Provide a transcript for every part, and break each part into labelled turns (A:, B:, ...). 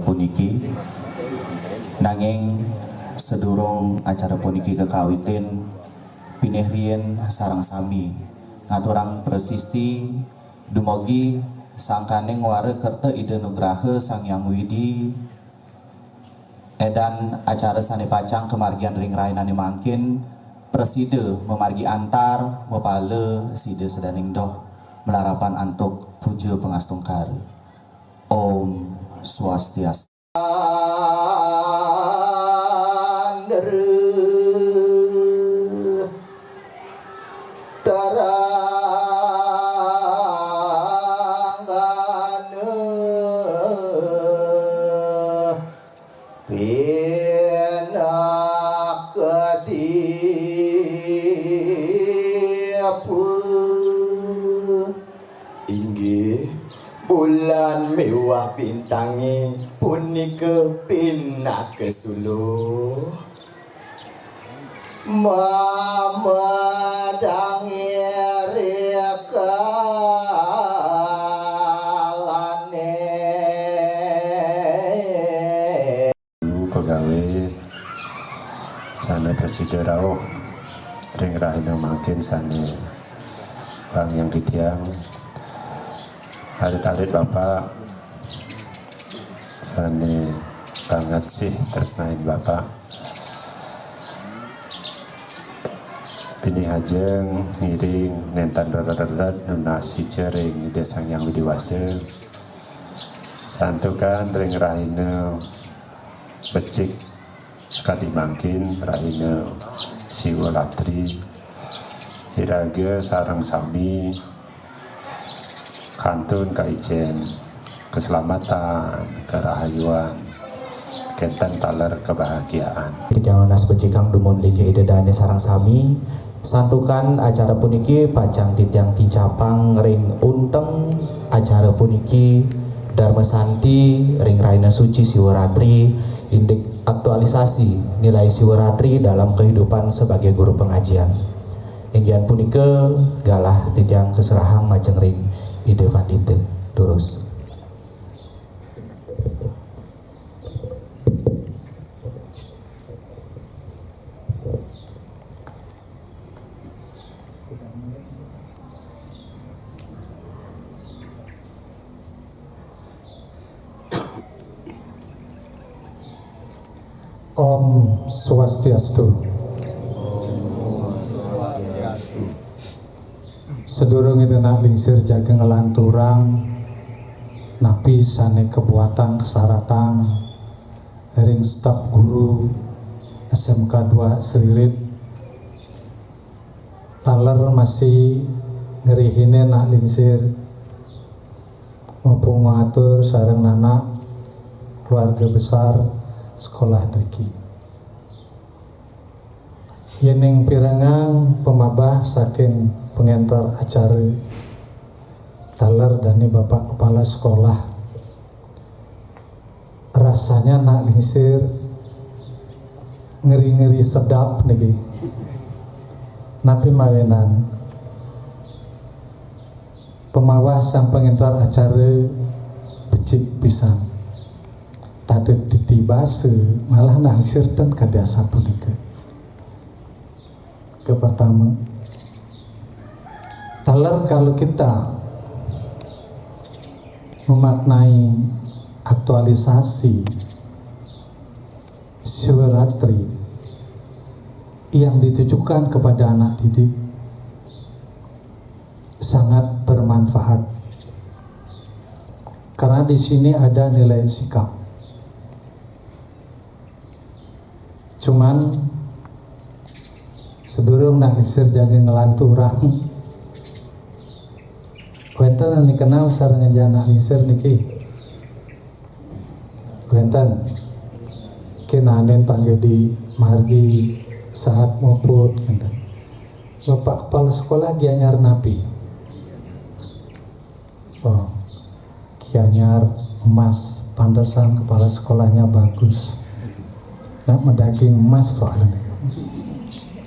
A: puniki nanging sedurung acara puniki kekawitin pinih rien sareng sami ngaturang prasisti dumogi sangkane ngware kerta ide nugraha sang yang widi edan acara sane pacang kemargian ring rainane mangkin preside memargi antar mepale side sedaning doh melarapan antuk puja pengastungkar. Om Swastiastu.
B: Inggih bulan mewah bintangi punika pinake suluh mamadangi rekalane
C: pegawai sana presiden rauh ring rahina makin sana bang yang ditiang alit-alit bapak sana banget sih tersnain bapak Bini hajeng ngiring nentan rodat-rodat nunasi cering desang yang widiwase santukan ring rahina becik sekali mangkin rahina siwalatri hiraga sarang sami kantun kaijen keselamatan kerahayuan kenten taler kebahagiaan
A: Jangan nas becikang dumun lingke ide dane sarang sami santukan acara puniki pacang titiang dicapang ring unteng acara puniki Dharma Santi ring Raina Suci Siwaratri indek aktualisasi nilai Siwaratri dalam kehidupan sebagai guru pengajian inggian punika galah titiang keserahang majeng ring ide pandite durus
D: Om Swastiastu. Sedurung itu nak lingsir jaga ngelanturang napi sane kebuatan kesaratan ring staf guru SMK 2 Seririt taler masih ngerihine nak lingsir maupun ngatur sareng anak keluarga besar sekolah Triki yening pirengang pemabah saking pengentor acara taler dani bapak kepala sekolah rasanya nak lingsir ngeri-ngeri sedap niki napi mawenan pemawah sang pengentor acara becik pisan tadi ditibase malah nangsir dan kadasa punika ke pertama taler kalau kita memaknai aktualisasi Siwaratri yang ditujukan kepada anak didik sangat bermanfaat karena di sini ada nilai sikap. Cuman sedurung nak lisir jaga ngelanturang kuentan dikenal sareng anak lisir niki kuentan kinanen panggil di margi saat moput kuentan bapak kepala sekolah gianyar napi oh gianyar emas pantesan kepala sekolahnya bagus nak mendaging emas soalnya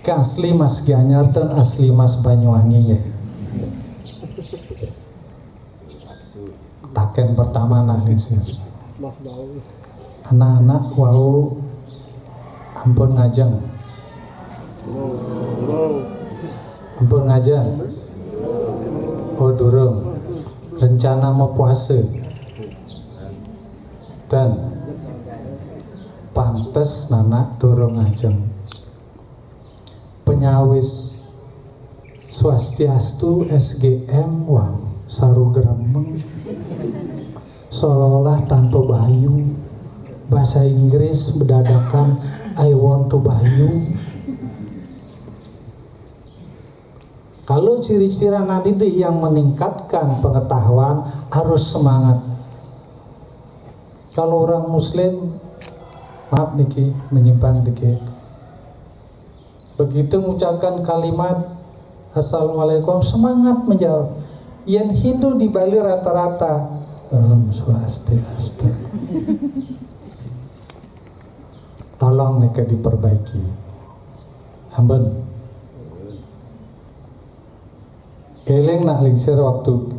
D: ke asli Mas Gianyar dan asli Mas Banyuwangi ya ken pertama nak lingsir. Anak-anak wau ampun ngajeng. Ampun ngajeng. Oh durung. Rencana mau puasa. Dan pantes nana durung ngajeng. Penyawis Swastiastu SGM wow saru gremeng seolah-olah tanpa bayu. Bahasa Inggris berdadakan I want to bayu. Kalau ciri-ciri anak didik yang meningkatkan pengetahuan harus semangat. Kalau orang Muslim, maaf niki menyimpan dikit. Begitu mengucapkan kalimat Assalamualaikum, semangat menjawab. Yang Hindu di Bali rata-rata Om Swastiastu. Tolong nika diperbaiki. Ampun. Eleng nak lingsir waktu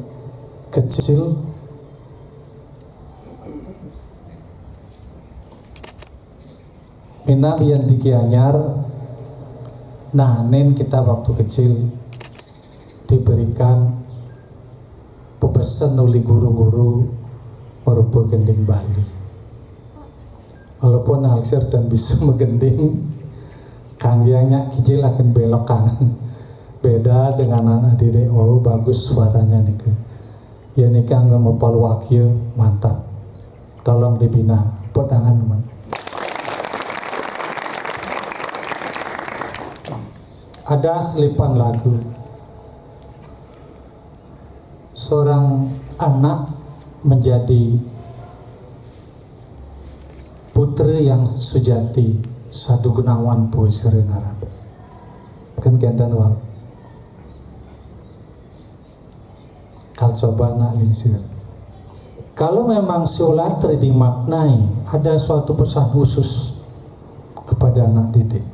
D: kecil Minam yang diki anyar nanen kita waktu kecil diberikan pepesan oleh guru-guru merupa gending Bali. Walaupun alsir dan bisa megending kangianya kecil akan belok kang. Beda dengan anak didik, oh bagus suaranya nih ke. Ya nikah nggak mau wakil mantap. Tolong dibina, pedangan teman. Ada selipan lagu. Seorang anak menjadi putri yang sujati, Sadu Gunawan Boy Serengaran. Kan kendan wal. Kal coba nak lingsir. Kalau memang siolatri dimaknai, ada suatu pesan khusus kepada anak didik.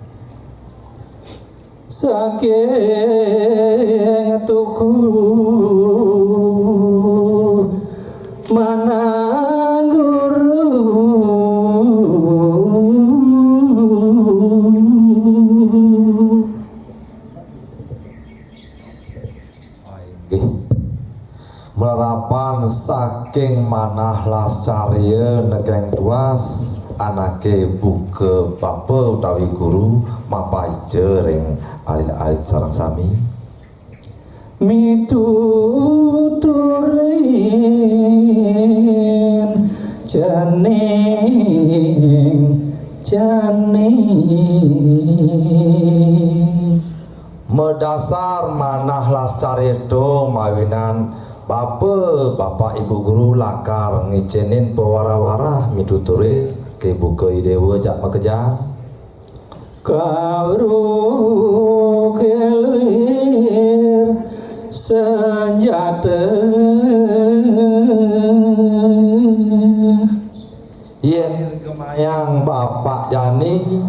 D: Saking tuku mana guru
E: Melarapan saking manah lascaria negreng tuas anake buka bapa utawi guru mapai jering alit-alit sarang sami
D: mituturin janing
E: medasar manah lascaria do mawinan Bapak ibu guru lakar ngicenin pewara-wara mituturi ke buka idewa jak makejang
D: kawruh kelir senjata
E: yen kemayang Bapak Jani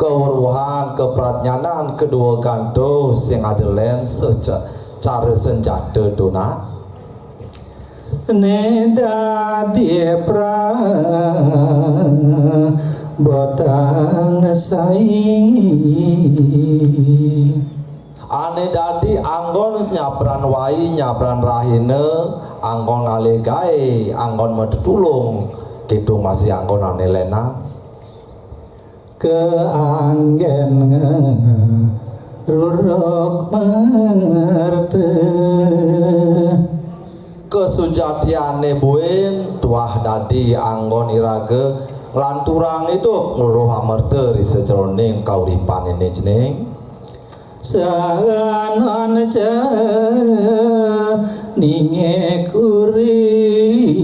E: kewuruhan kepratnyanan kedua kanto sing adelen secara senjata dona
D: neda dia pra botang saing
E: ane dadi anggon nyabran wai nyabran rahine anggon ngalih gae anggon medetulung gitu masih anggon ane lena
D: keanggen ruruk merte
E: kesujatiane buin tuah dadi anggon irage lanturang itu nguruh amerte di sejroning kauripan ini jeneng
D: sanganon ninge urip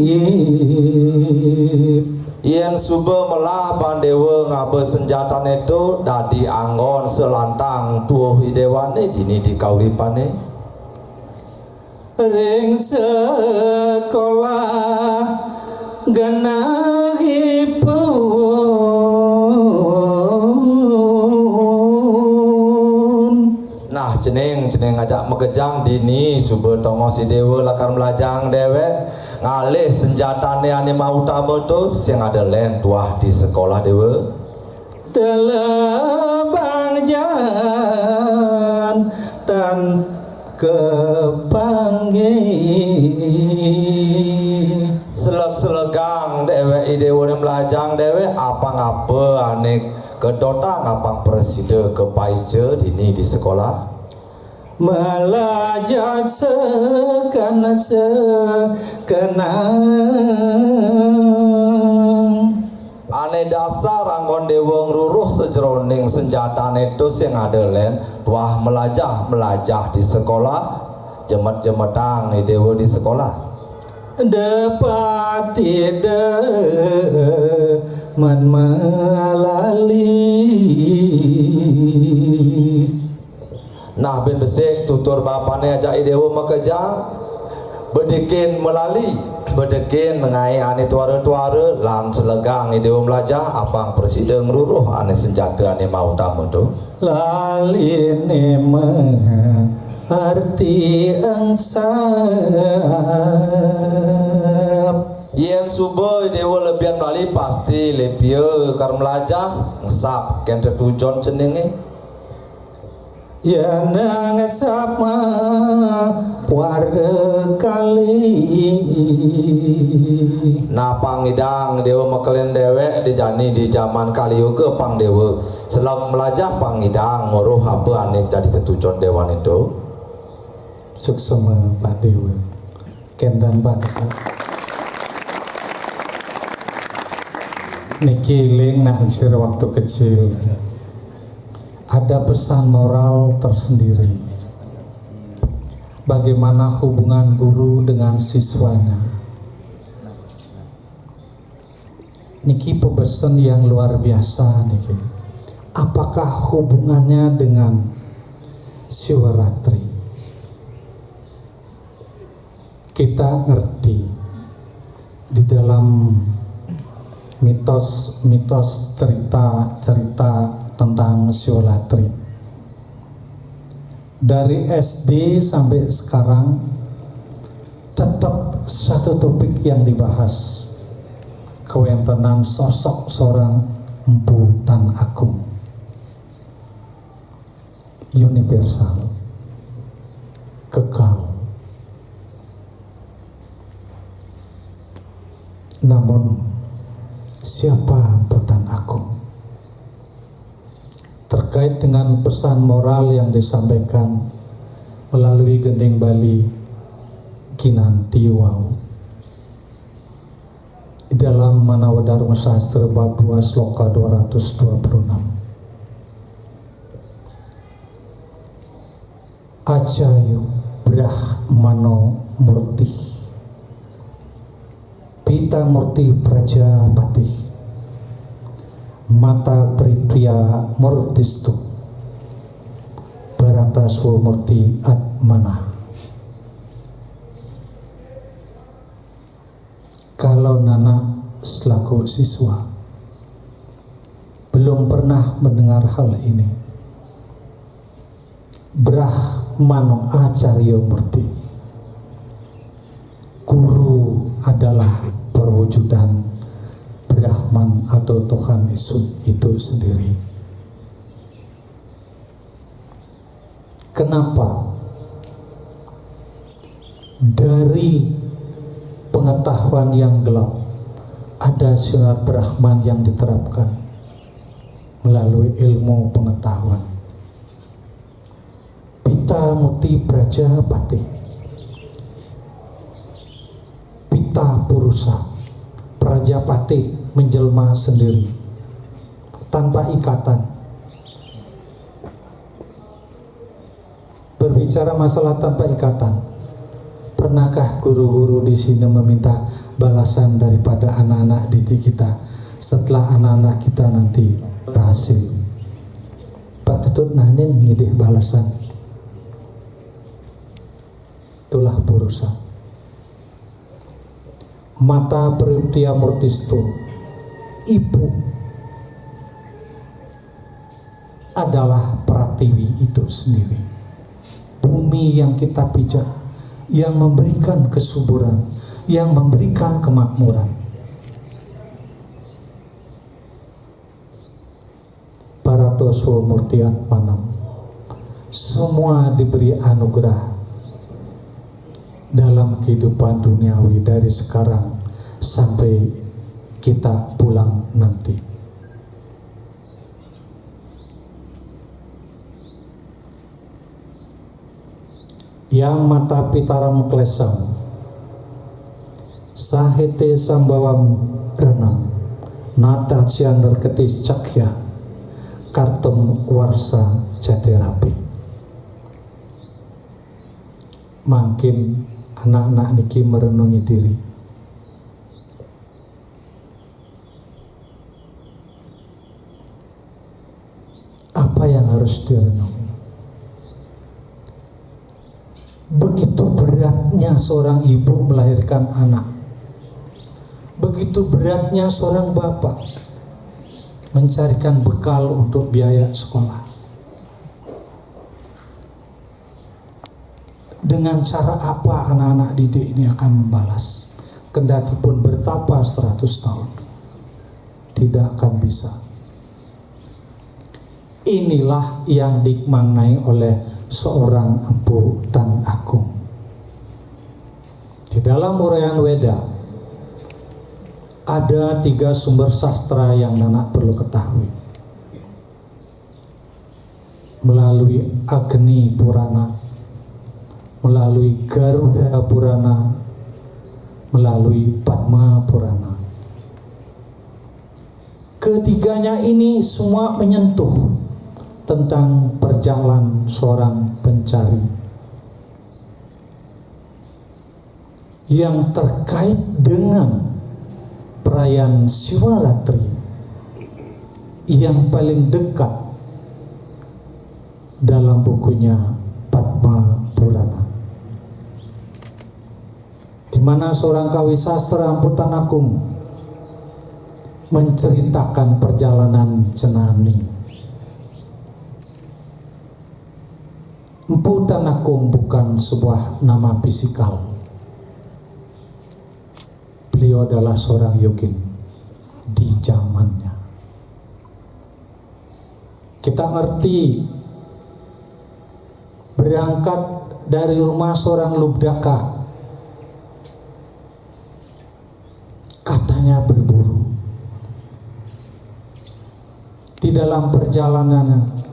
E: yen suba melah bandewa ngabe senjata itu dadi anggon selantang tuh hidewane dini di kauripane
D: ring sekolah genahipun
E: jeneng ngajak mekejang dini suber tongo si dewa lakar melajang dewek ngalih senjatane ane mau utama tu sing ada len tuah di sekolah dewa
D: telebang jan dan kepanggih
E: selek-selegang dewek dewa melajang dewek apa ngapa ane kedota ngapang presiden ke paije dini di sekolah
D: melajat sekenang
E: ane dasar anggon dewa ngruruh sejroning senjatane itu sing ada len tuah melajah di sekolah jemet-jemetang dewa di sekolah
D: dapat tidak melalui
E: nah ben besik tutur bapane ajak dewa mekejang bedekin melali bedekin mengai ane tuara-tuara lan selegang dewa melajah apang presiden ngruruh ane senjata ane mau tamu tu
D: lali arti angsap
E: yen subuh dewa lebihan melali pasti lebih kar melajah ngesap ken tujuan jenenge
D: ya nang sama warga kali
E: nah pangidang dewa mekelen dewek dijani di zaman kaliuge pang dewa selam melajah pangidang nguruh apa ane jadi tetujon dewan itu
D: suksema Pak Dewa kendan Pak niki ling nak isir waktu kecil ada pesan moral tersendiri bagaimana hubungan guru dengan siswanya. Niki pesan yang luar biasa niki. Apakah hubungannya dengan Siwaratri? Kita ngerti di dalam mitos cerita tentang Siwaratri. Dari SD sampai sekarang tetap satu topik yang dibahas, kewentenan sosok seorang Empu Tan Agung, universal, kekal. Namun siapa Empu Tan Agung? Terkait dengan pesan moral yang disampaikan melalui Gending Bali Kinanti Wau dalam Manawa Dharma Sastra bab 2 sloka 226 Acayu Brahmano Murti Pita Murti Prajapati Mata Pritya Murtistu Barata Swamurti Atmana. Kalau Nana selaku siswa belum pernah mendengar hal ini, Brahmano Acarya Murti, guru adalah perwujudan Brahman atau Tuhan Yesus itu sendiri. Kenapa? Dari pengetahuan yang gelap ada sinar Brahman yang diterapkan melalui ilmu pengetahuan. Pita Muti Prajapati, Pita Purusa, Prajapati menjelma sendiri tanpa ikatan. Berbicara masalah tanpa ikatan, pernahkah guru-guru di sini meminta balasan daripada anak-anak didik kita setelah anak-anak kita nanti berhasil? Pak Ketut nanin ngidih balasan. Itulah Purusa. Mata Pritya Murtistu, ibu adalah Pratiwi itu sendiri. bumi yang kita pijak, yang memberikan kesuburan, yang memberikan kemakmuran. Para Toswo Murtiat Manam, semua diberi anugerah dalam kehidupan duniawi dari sekarang sampai kita pulang nanti. Yang mata pitaram klesam, sahete sambawam renam, nata ciander ketis cakya, kartem warsa jaterapi. Makin anak-anak niki merenungi diri. Apa yang harus direnungi? Begitu beratnya seorang ibu melahirkan anak. Begitu beratnya seorang bapak mencarikan bekal untuk biaya sekolah. Dengan cara apa anak-anak didik ini akan membalas? Kendati pun bertapa 100 tahun, tidak akan bisa. Inilah yang dimaknai oleh seorang Empu Tan Agung. Di dalam uraian Weda ada 3 sumber sastra yang anak perlu ketahui. Melalui Agni Purana, melalui Garuda Purana, melalui Padma Purana. Ketiganya ini semua menyentuh tentang perjalanan seorang pencari yang terkait dengan perayaan Siwaratri yang paling dekat dalam bukunya Padma Purana, di mana seorang kawisastra Empu Tan Agung menceritakan perjalanan Cenani. Empu Tan Agung bukan sebuah nama fisikal. Beliau adalah seorang yogin di zamannya. Kita ngerti berangkat dari rumah seorang Lubdaka, katanya berburu. Di dalam perjalanannya,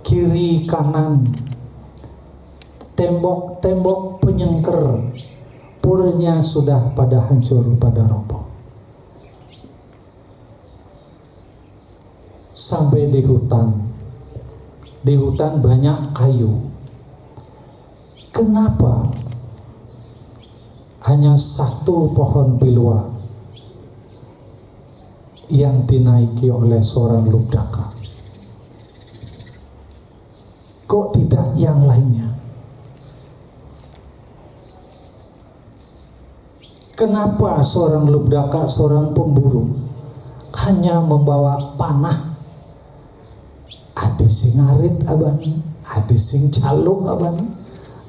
D: kiri kanan tembok-tembok penyengker purnya sudah pada hancur, pada roboh. Sampai di hutan banyak kayu. Kenapa hanya 1 pohon bilwa yang dinaiki oleh seorang Lubdaka? Kok tidak yang lainnya? Kenapa seorang Lubdaka, seorang pemburu, hanya membawa panah? Ade sing ngarit aban, ade sing caluk aban,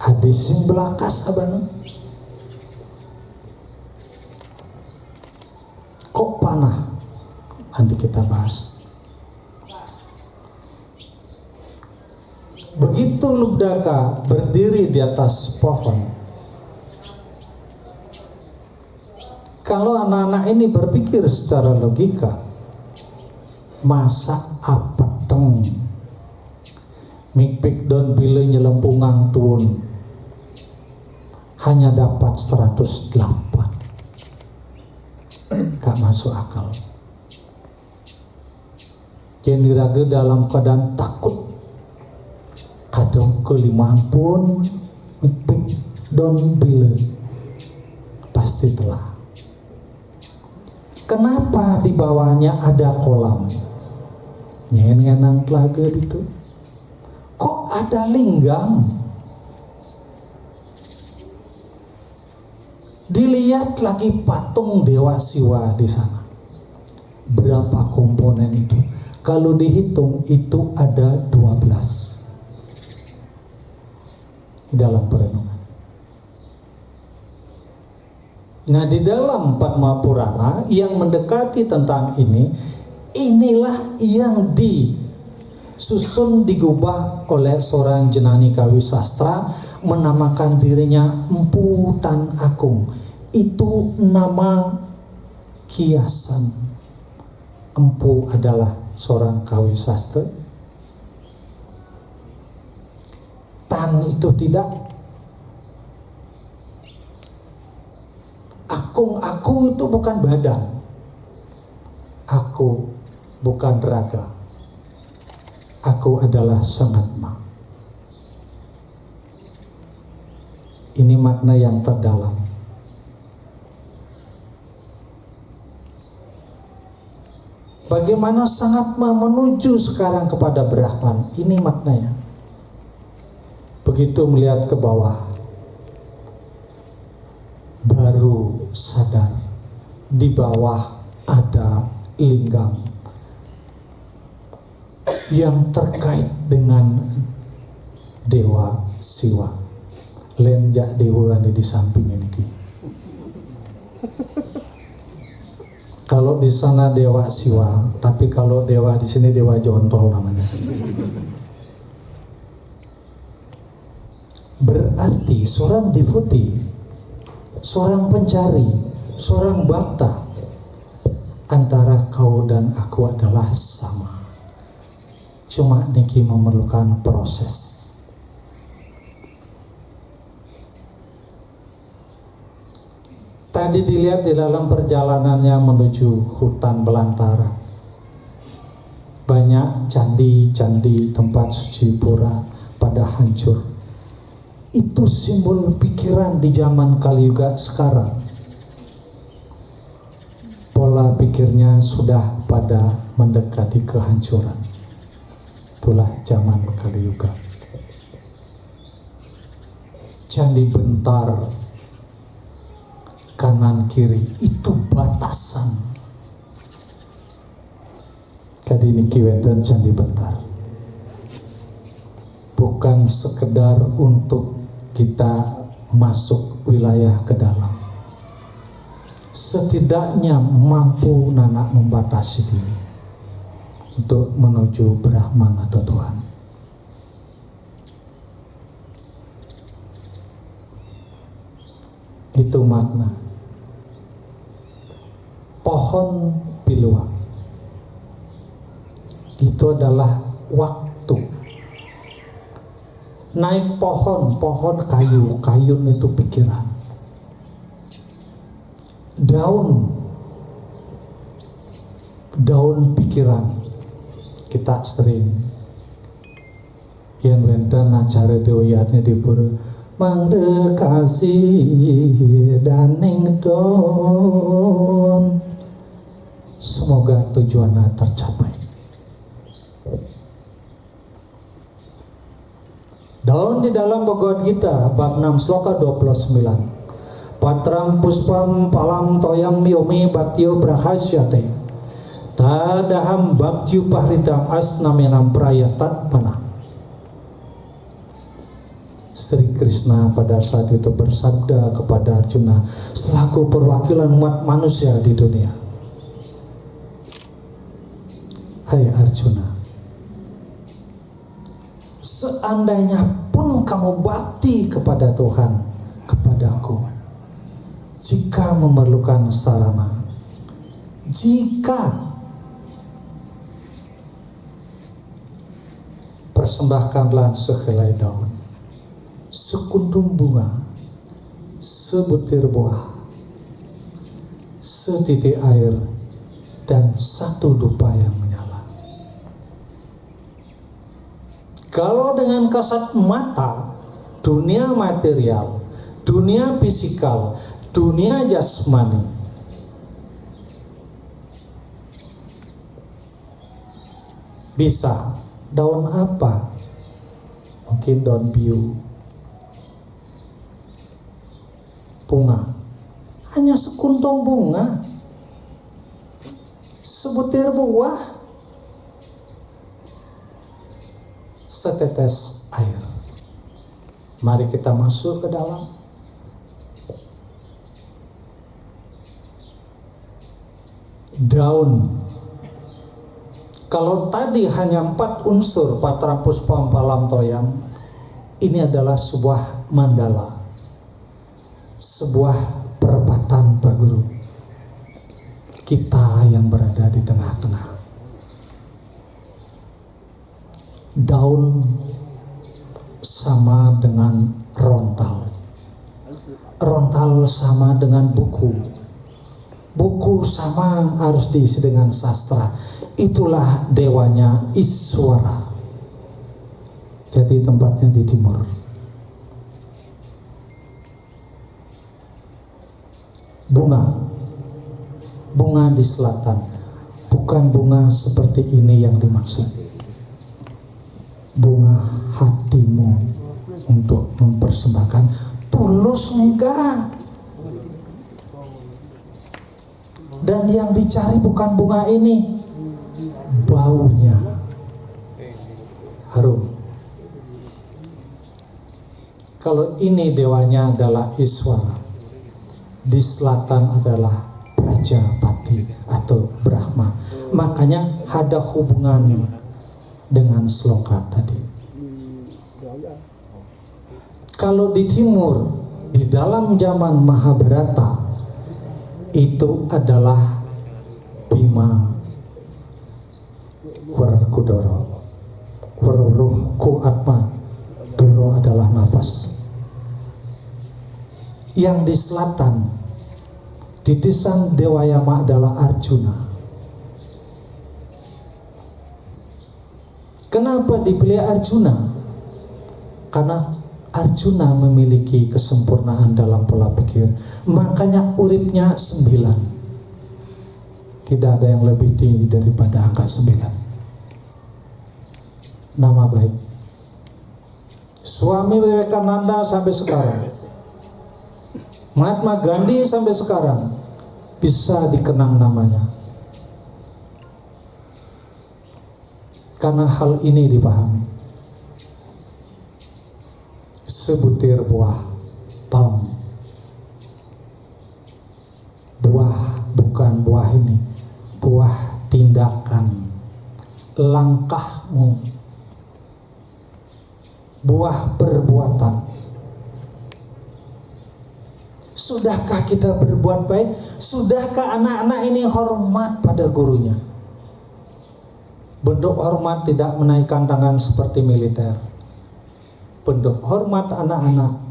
D: ade sing belakas aban. Kok panah? Nanti kita bahas. Begitu Lubdaka berdiri di atas pohon, kalau anak-anak ini berpikir secara logika, masa apeteng mikpik don pilih nyelempungang tuun hanya dapat 108, gak masuk akal. Jadi raga dalam keadaan takut, kadang kelimaan pun mikpik don pilih pasti telah. Kenapa di bawahnya ada kolam? Nyen-nyenang telaga itu. Kok ada linggang? Dilihat lagi patung Dewa Siwa di sana. Berapa komponen itu? Kalau dihitung itu ada 12. di dalam perenungan. Nah, di dalam Padma Purana yang mendekati tentang ini, inilah yang disusun digubah oleh seorang jenani kawi sastra, menamakan dirinya Empu Tan Agung. Itu nama kiasan. Empu adalah seorang kawi sastra. Tan itu tidak. Aku itu bukan badan. Aku bukan raga. Aku adalah Sangatma. Ini makna yang terdalam. Bagaimana Sangatma menuju sekarang kepada Brahman? Ini maknanya. Begitu melihat ke bawah, baru sadar di bawah ada lingam yang terkait dengan Dewa Siwa. Lenjak dewa di samping ini. Kalau di sana Dewa Siwa, tapi kalau dewa di sini Dewa Jontol namanya. Berarti seorang devotee, seorang pencari, seorang bhakta, antara kau dan aku adalah sama. Cuma niki memerlukan proses. Tadi dilihat di dalam perjalanannya menuju hutan belantara. Banyak candi-candi tempat suci pura pada hancur. Itu simbol pikiran di zaman Kaliuga sekarang. Pola pikirnya sudah pada mendekati kehancuran. Itulah zaman Kaliuga. Candi bentar kanan kiri itu batasan. Kadi niki wonten candi bentar. Bukan sekedar untuk kita masuk wilayah ke dalam. Setidaknya mampu nanak membatasi diri untuk menuju Brahman atau Tuhan. Itu makna. Pohon piluang itu adalah waktu. Naik pohon kayu, kayun itu pikiran. Daun pikiran. Kita sering yang wenten acara dewayatnya di pura mangdekasi daning daun. Semoga tujuannya tercapai. Daun di dalam Bhagavad Gita bab 6 sloka 29. Patram puspam palam toyam yomi bhaktyo brahasyate. Tadaham bhaktyu pahritam asnamenam prayatat mana. Sri Krishna pada saat itu bersabda kepada Arjuna selaku perwakilan umat manusia di dunia. Hai Arjuna, seandainya pun kamu bakti kepada Tuhan, kepadaku, jika memerlukan sarana, jika persembahkanlah sehelai daun, sekuntum bunga, sebutir buah, setitik air, dan satu dupa yang menyala. Kalau dengan kasat mata, dunia material, dunia fisikal, dunia jasmani, bisa daun apa? Mungkin daun biu, bunga, hanya sekuntum bunga, sebutir buah, setetes air. Mari kita masuk ke dalam. Daun. Kalau tadi hanya 4 unsur patra puspa palam toyam, ini adalah sebuah mandala, sebuah perempatan Pak Guru. Kita yang berada di tengah-tengah. Daun sama dengan rontal. Rontal sama dengan buku. Buku sama harus diisi dengan sastra. Itulah dewanya Iswara. Jadi tempatnya di timur. Bunga di selatan. Bukan bunga seperti ini yang dimaksud. Bunga hatimu untuk mempersembahkan. Tulus enggak? Dan yang dicari bukan bunga ini, baunya harum. Kalau ini dewanya adalah Iswara, di selatan adalah Prajapati atau Brahma. Makanya ada hubungan dengan sloka tadi. Kalau di timur, di dalam zaman Mahabharata, itu adalah Bima Werkudara. Werruhku Atma, Doro adalah nafas. Yang di selatan, titisan Dewayama adalah Arjuna. Kenapa dipilih Arjuna? Karena Arjuna memiliki kesempurnaan dalam pola pikir. Makanya uripnya 9. Tidak ada yang lebih tinggi daripada angka 9. Nama baik. Swami Vivekananda sampai sekarang, Mahatma Gandhi sampai sekarang bisa dikenang namanya. Karena hal ini dipahami. Sebutir buah palm. Buah bukan buah ini, buah tindakan, langkahmu, buah perbuatan. Sudahkah kita berbuat baik? Sudahkah anak-anak ini hormat pada gurunya? Bentuk hormat tidak menaikkan tangan seperti militer. Bentuk hormat anak-anak,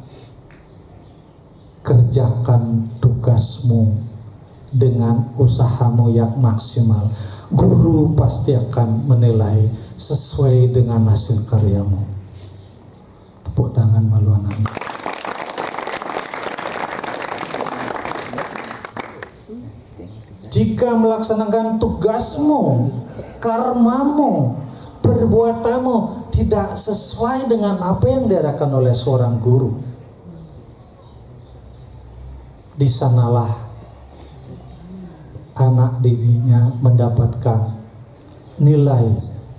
D: kerjakan tugasmu dengan usahamu yang maksimal. Guru pasti akan menilai sesuai dengan hasil karyamu. Tepuk tangan malu anak-anak. Jika melaksanakan tugasmu, karmamu, perbuatanmu tidak sesuai dengan apa yang diarahkan oleh seorang guru, di sanalah anak dirinya mendapatkan nilai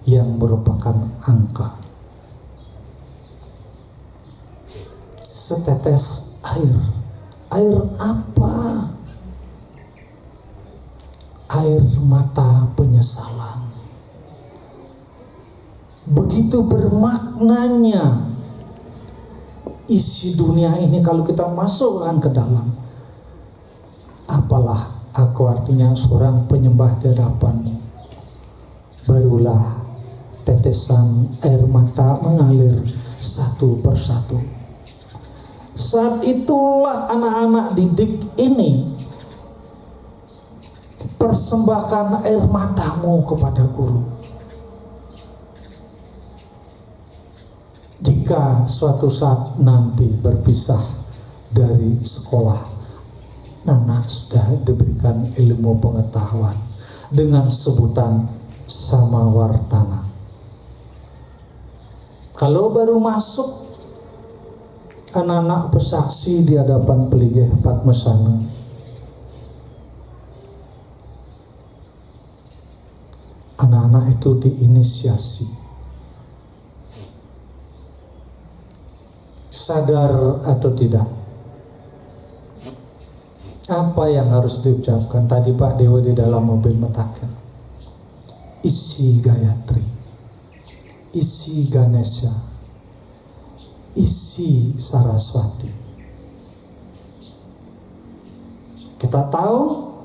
D: yang merupakan angka. Setetes air. Air apa? Air mata penyesalan. Begitu bermaknanya isi dunia ini kalau kita masukkan ke dalam. Apalah aku artinya seorang penyembah di hadapanmu. Barulah tetesan air mata mengalir satu persatu. Saat itulah anak-anak didik ini persembahkan air matamu kepada guru. Jika suatu saat nanti berpisah dari sekolah, anak sudah diberikan ilmu pengetahuan dengan sebutan samawartana. Kalau baru masuk, anak-anak bersaksi di hadapan Peligih Padmasana. Anak-anak itu diinisiasi. Sadar atau tidak, apa yang harus diucapkan? Tadi Pak Dewa di dalam mobil mengatakan isi Gayatri, isi Ganesha, isi Saraswati. Kita tahu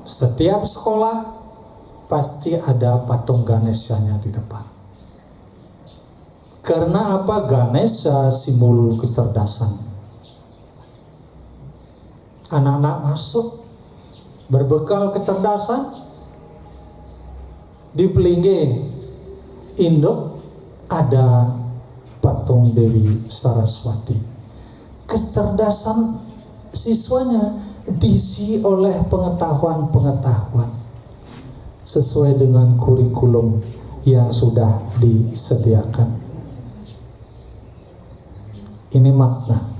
D: setiap sekolah pasti ada patung Ganeshanya di depan. Karena apa? Ganesha simbol kecerdasan. Anak-anak masuk berbekal kecerdasan, di pelinggi induk ada patung Dewi Saraswati. Kecerdasan siswanya diisi oleh pengetahuan-pengetahuan sesuai dengan kurikulum yang sudah disediakan. Ini makna.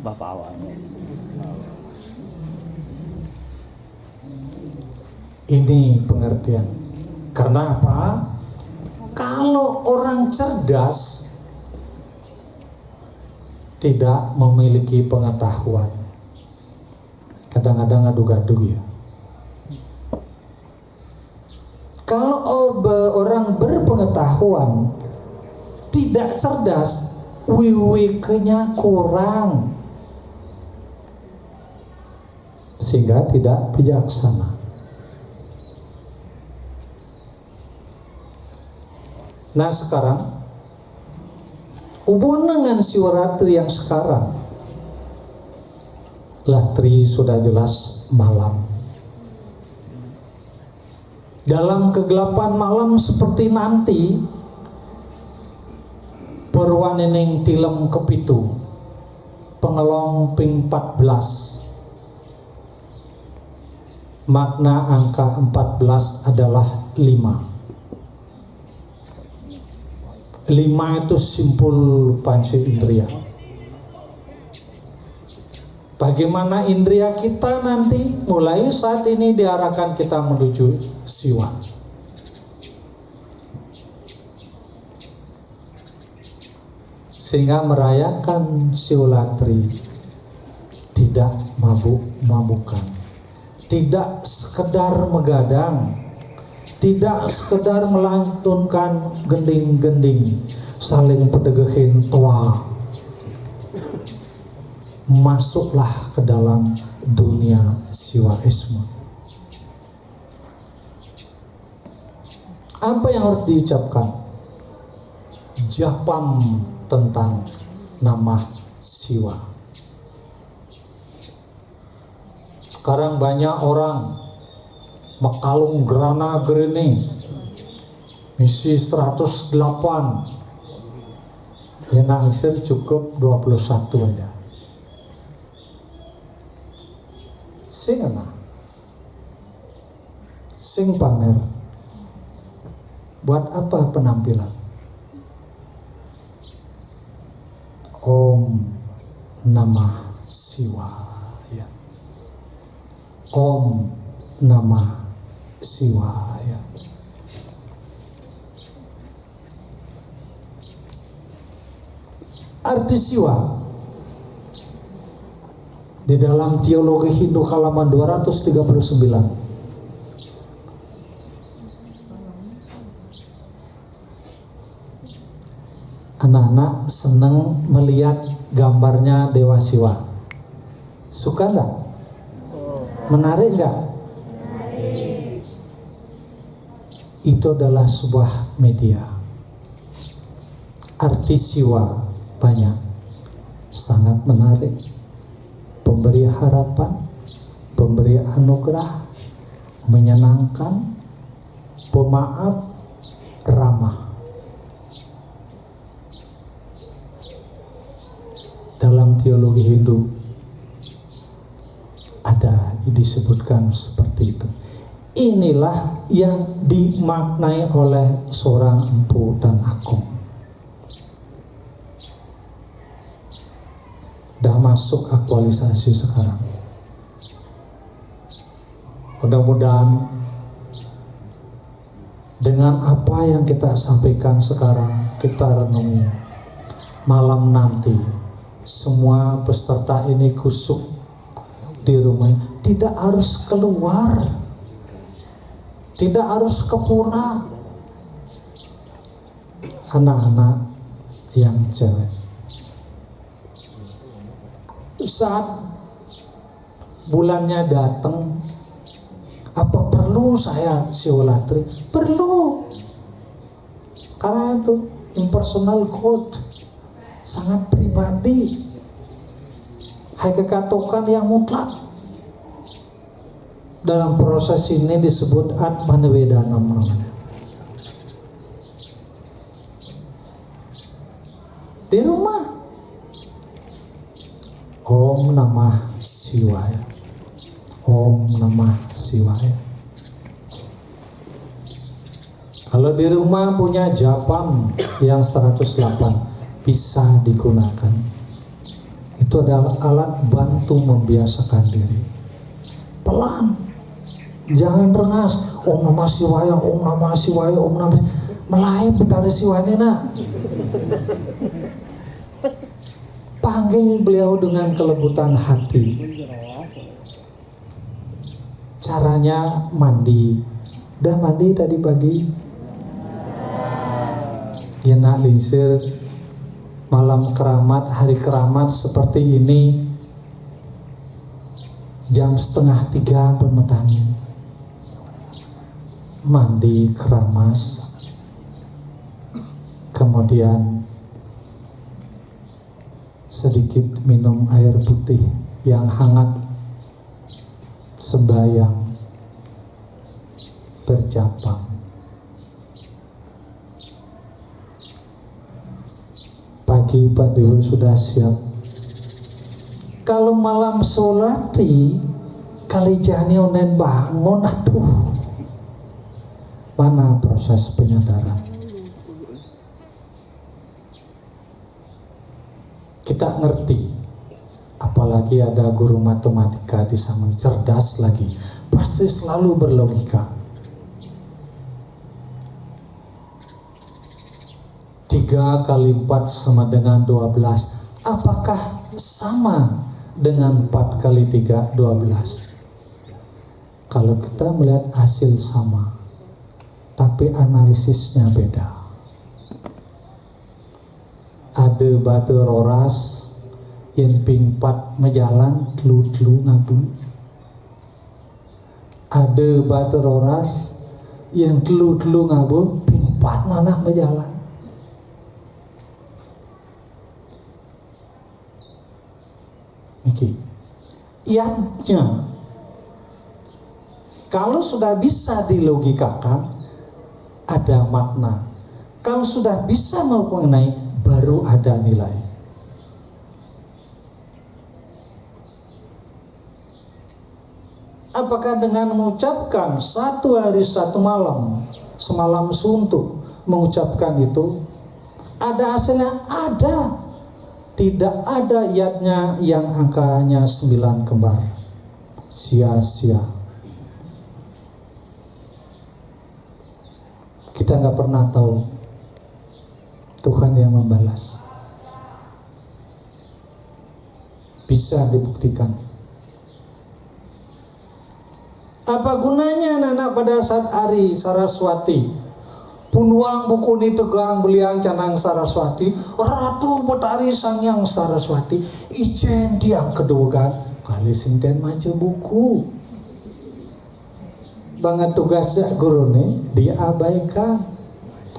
F: Bapak awalnya.
D: Ini pengertian. Karena apa? Kalau orang cerdas tidak memiliki pengetahuan, kadang-kadang adu-gaduh ya. Kalau orang berpengetahuan tidak cerdas, wiwiknya kurang, sehingga tidak bijaksana. Nah sekarang hubungan dengan Siwaratri yang sekarang, Latri sudah jelas malam. Dalam kegelapan malam seperti nanti, perwanening tilem kepitu, pengelong ping 14. Makna angka 14 adalah 5. 5 itu simpul panca indria. Bagaimana indria kita nanti mulai saat ini diarahkan kita menuju siwa. Sehingga merayakan Siwalatri tidak mabuk-mabukan, tidak sekedar megadang, tidak sekedar melantunkan gending-gending, saling pedegehin tua. Masuklah ke dalam dunia siwaisme. Apa yang harus diucapkan? Japam tentang nama Siwa. Sekarang banyak orang makalung gerana gerini misi 108, ya naksir cukup 21 aja. Sing apa? Sing pamer. Buat apa penampilan? Om Namah Shivaya. Om Namah Shivaya. Arti Siwa di dalam teologi Hindu halaman 239. Anak-anak senang melihat gambarnya Dewa Siwa. Suka nggak? Menarik nggak? Itu adalah sebuah media. Arti Siwa banyak, sangat menarik. Pemberi harapan, pemberi anugerah, menyenangkan, pemaaf, ramah. Dalam teologi Hindu ada disebutkan seperti itu. Inilah yang dimaknai oleh seorang empu dan agung. Dah masuk aktualisasi sekarang. Mudah-mudahan Dengan apa yang kita sampaikan sekarang, kita renungi. Malam nanti, semua peserta ini kusuk di rumah, tidak harus keluar, tidak harus ke pura. Anak-anak yang cewek, saat bulannya datang, apa perlu saya siwalatri? Perlu. Karena itu impersonal code, sangat pribadi, hakikatokan yang mutlak. Dalam proses ini disebut atmaniwedanam namanya. Di rumah, Om Namah Shivaya, Om Namah Shivaya. Kalau di rumah punya japam yang 108 bisa digunakan. Itu adalah alat bantu membiasakan diri. Pelan, jangan rengas. Om Namah Shivaya, Om Namah Shivaya, Om Namah. Melayu betari Shivaya nak. Panggil beliau dengan kelembutan hati. Caranya mandi. Udah mandi tadi pagi? Ya nak lingsir malam keramat, hari keramat seperti ini, jam 2:30 bermetangi. Mandi keramas, kemudian sedikit minum air putih yang hangat, sembahyang, berjapang. Pagi Pak Dewa sudah siap. Kalau malam solati, kali jani onen bangun, aduh, mana proses penyadaran? Kita ngerti, apalagi ada guru matematika di sana, cerdas lagi, pasti selalu berlogika. 3 kali 4 sama dengan 12. Apakah sama dengan 4 kali 3, 12? Kalau kita melihat hasil sama, tapi analisisnya beda. Ada batu roras yang pingpat mejalan telu-telu ngabu. Ada batu roras yang telu-telu ngabu pingpat mana mejalan. Niki, ianya kalau sudah bisa dilogikakan ada makna. Kalau sudah bisa mengenai baru ada nilai. Apakah dengan mengucapkan 1 hari 1 malam, semalam suntuk mengucapkan itu ada hasilnya? Ada. Tidak ada ayatnya yang angkanya 9 kembar. Sia-sia. Kita nggak pernah tahu Tuhan yang membalas. Bisa dibuktikan. Apa gunanya anak-anak pada saat hari Saraswati? Punuang buku ni tegang beliang canang Saraswati, Ratu Betari Sangyang Saraswati, ijen diang kedua kali sinten maca buku. Banget tugas guru ni diabaikan.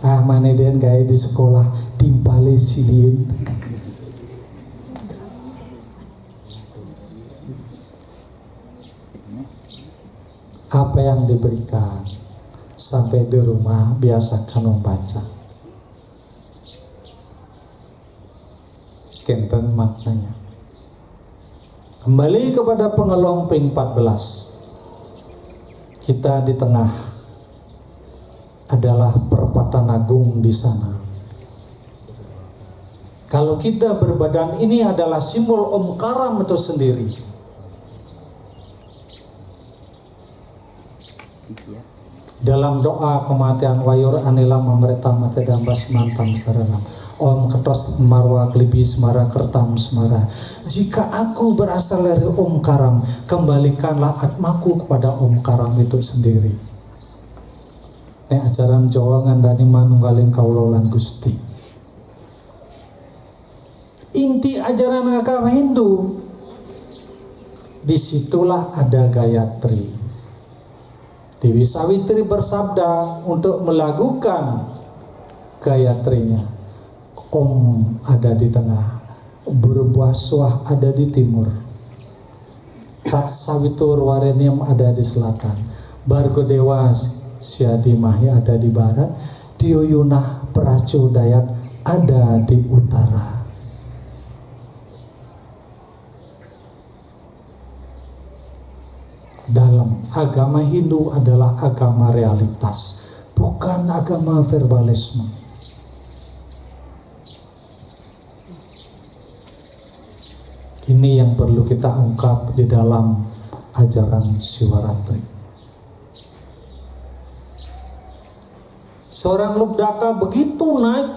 D: Mana dia gaya di sekolah timpali silin. Apa yang diberikan sampai di rumah biasakan membaca. Kenten maknanya. Kembali kepada pengelong ping 14. Kita di tengah adalah perempatan agung di sana. Kalau kita berbadan ini adalah simbol Om Karam itu sendiri. dalam doa kematian wayur anila memerintah mati dambas mantam sararam om ketos marwa klibi semara kertam semara. Jika aku berasal dari Om Karam, kembalikanlah atmaku kepada Om Karam itu sendiri. Ini ajaran Jawa ngandani manunggaling kaulolan Gusti. Inti ajaran agama Hindu, disitulah ada Gayatri. Dewi Sawitri bersabda untuk melakukan Gayatrinya. Om ada di tengah, berbuah suah ada di timur, Tat Sawitur Warenium ada di selatan, Bargo Dewa Siadi Mahi ada di barat, Dioyunah Peracu Dayat ada di utara. Dalam agama Hindu adalah agama realitas, bukan agama verbalisme. Ini yang perlu kita ungkap di dalam ajaran Siwaratri. Seorang Lubdaka begitu naik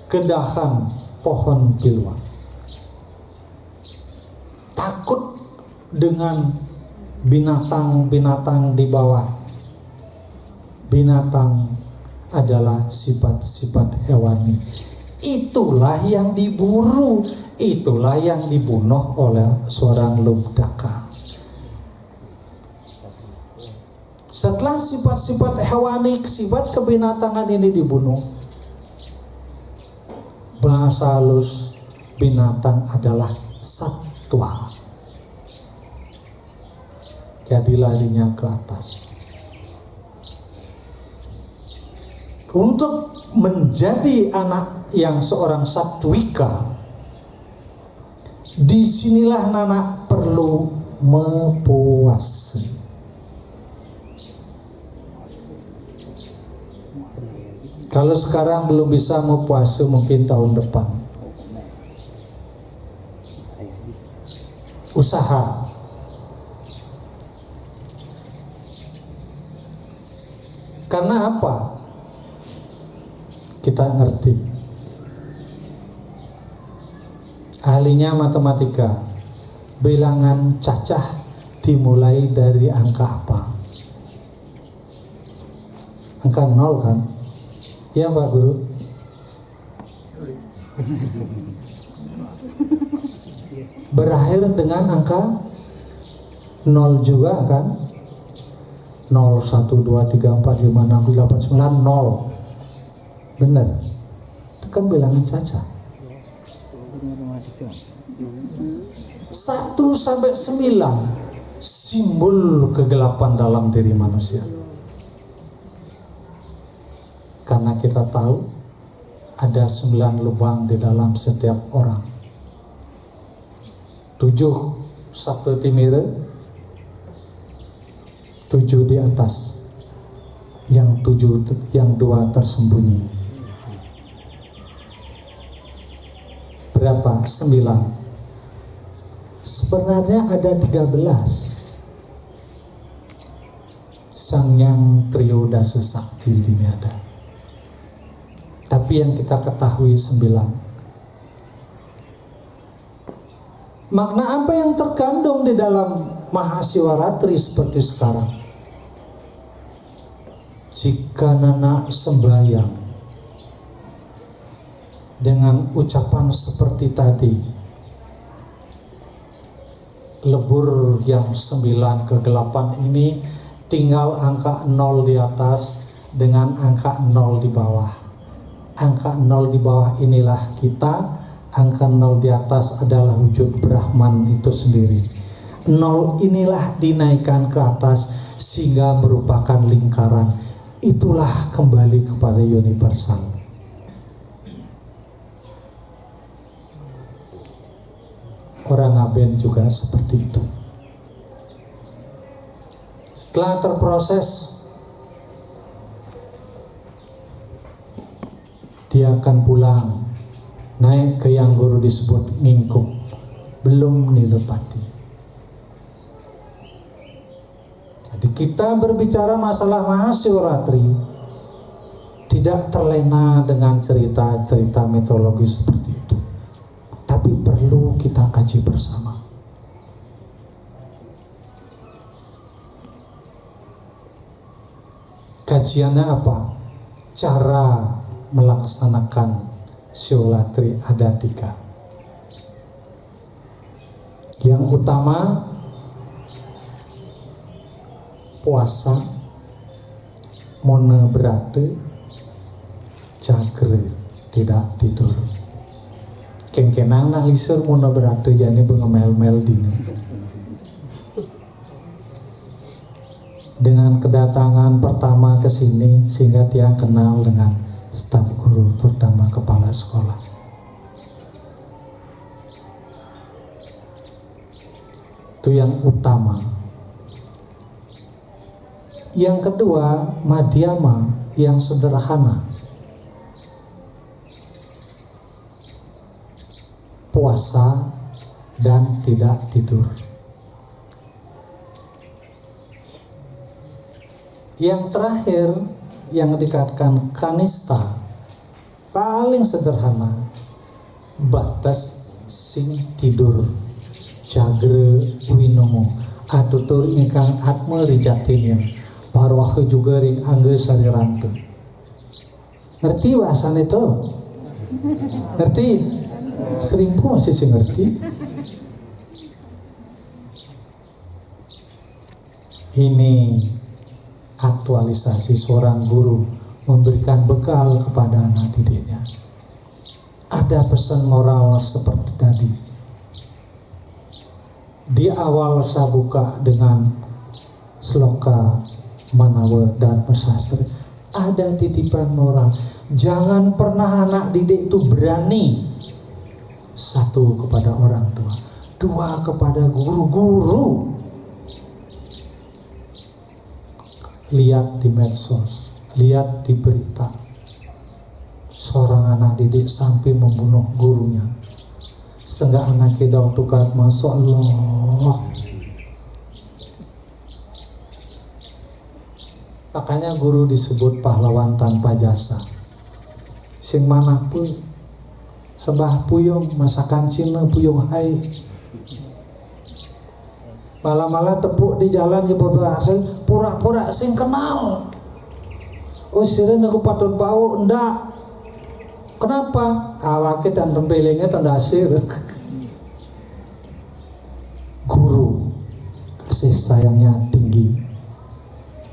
D: ke dahan pohon pilwa, takut dengan binatang-binatang di bawah. Binatang adalah sifat-sifat hewani. Itulah yang diburu, itulah yang dibunuh oleh seorang Lubdaka. Setelah sifat-sifat hewani, sifat kebinatangan ini dibunuh, bahasa halus binatang adalah satwa. Jadi larinya ke atas. Untuk menjadi anak yang seorang satwika, disinilah Nana perlu mepuasi. Kalau sekarang belum bisa mepuasi, mungkin tahun depan. Usaha. Karena apa? Kita ngerti. Ahlinya matematika, bilangan cacah dimulai dari angka apa? Angka 0 kan? Iya Pak Guru? Berakhir dengan angka 0 juga kan? 0, 1, 2, 3, 4, 5, 6, 7, 8, 9, 0. Benar. Itu kan bilangan caca. 1 sampai 9 simbol kegelapan dalam diri manusia. Karena kita tahu ada 9 lubang di dalam setiap orang. 7 Sabtu Timire, 7 di atas, yang 2 tersembunyi. Berapa? 9. Sebenarnya ada 13. Sangyang Triyodasa Sakti ini ada. Tapi yang kita ketahui 9. Makna apa yang terkandung di dalam Mahasiwaratri seperti sekarang? Jika Nana sembahyang dengan ucapan seperti tadi, lebur yang 9 kegelapan ini tinggal angka 0 di atas dengan angka 0 di bawah. Angka 0 di bawah inilah kita, angka 0 di atas adalah wujud Brahman itu sendiri. 0 inilah dinaikkan ke atas sehingga merupakan lingkaran. Itulah kembali kepada universal. Orang Aben juga seperti itu. Setelah terproses, dia akan pulang, naik ke yang guru disebut ngingkup, belum nilepati. Jadi kita berbicara masalah Mahashivratri tidak terlena dengan cerita-cerita mitologis seperti itu, tapi perlu kita kaji bersama. Kajiannya apa? Cara melaksanakan Shivratri ada 3. Yang utama puasa, mona berate, jagre, tidak tidur. Kengkenang nak liser mona berate jani bengemel-mel dini. Dengan kedatangan pertama ke sini sehingga dia kenal dengan staf guru, terutama kepala sekolah. Itu yang utama. Yang kedua, madhyama, yang sederhana. Puasa dan tidak tidur. Yang terakhir, yang dikatakan kanista, paling sederhana, batas sing tidur, jagre winomo, atutur ingkang atma rijatinya, parwah juga ring angge sarirantu. Ngerti bahasan itu? Ngerti? Serimpu masih sih ngerti? Ini aktualisasi seorang guru memberikan bekal kepada anak didiknya. Ada pesan moral seperti tadi. Di awal saya buka dengan sloka Manawa Dharma Sastra. Ada titipan moral. Jangan pernah anak didik itu berani. 1 kepada orang tua, 2 kepada guru-guru. Lihat di medsos, lihat di berita, seorang anak didik sampai membunuh gurunya. Sehingga anak kita tukar, masya Allah. Makanya guru disebut pahlawan tanpa jasa. Sing mana pun sembah puyung, masakan Cina puyung hai. Malah-malah tepuk di jalan di hasil pura-pura sing kenal. Oh siren aku patut bau enggak. Kenapa? Awake dan tempelengnya tanda asir. Guru kasih sayangnya tinggi.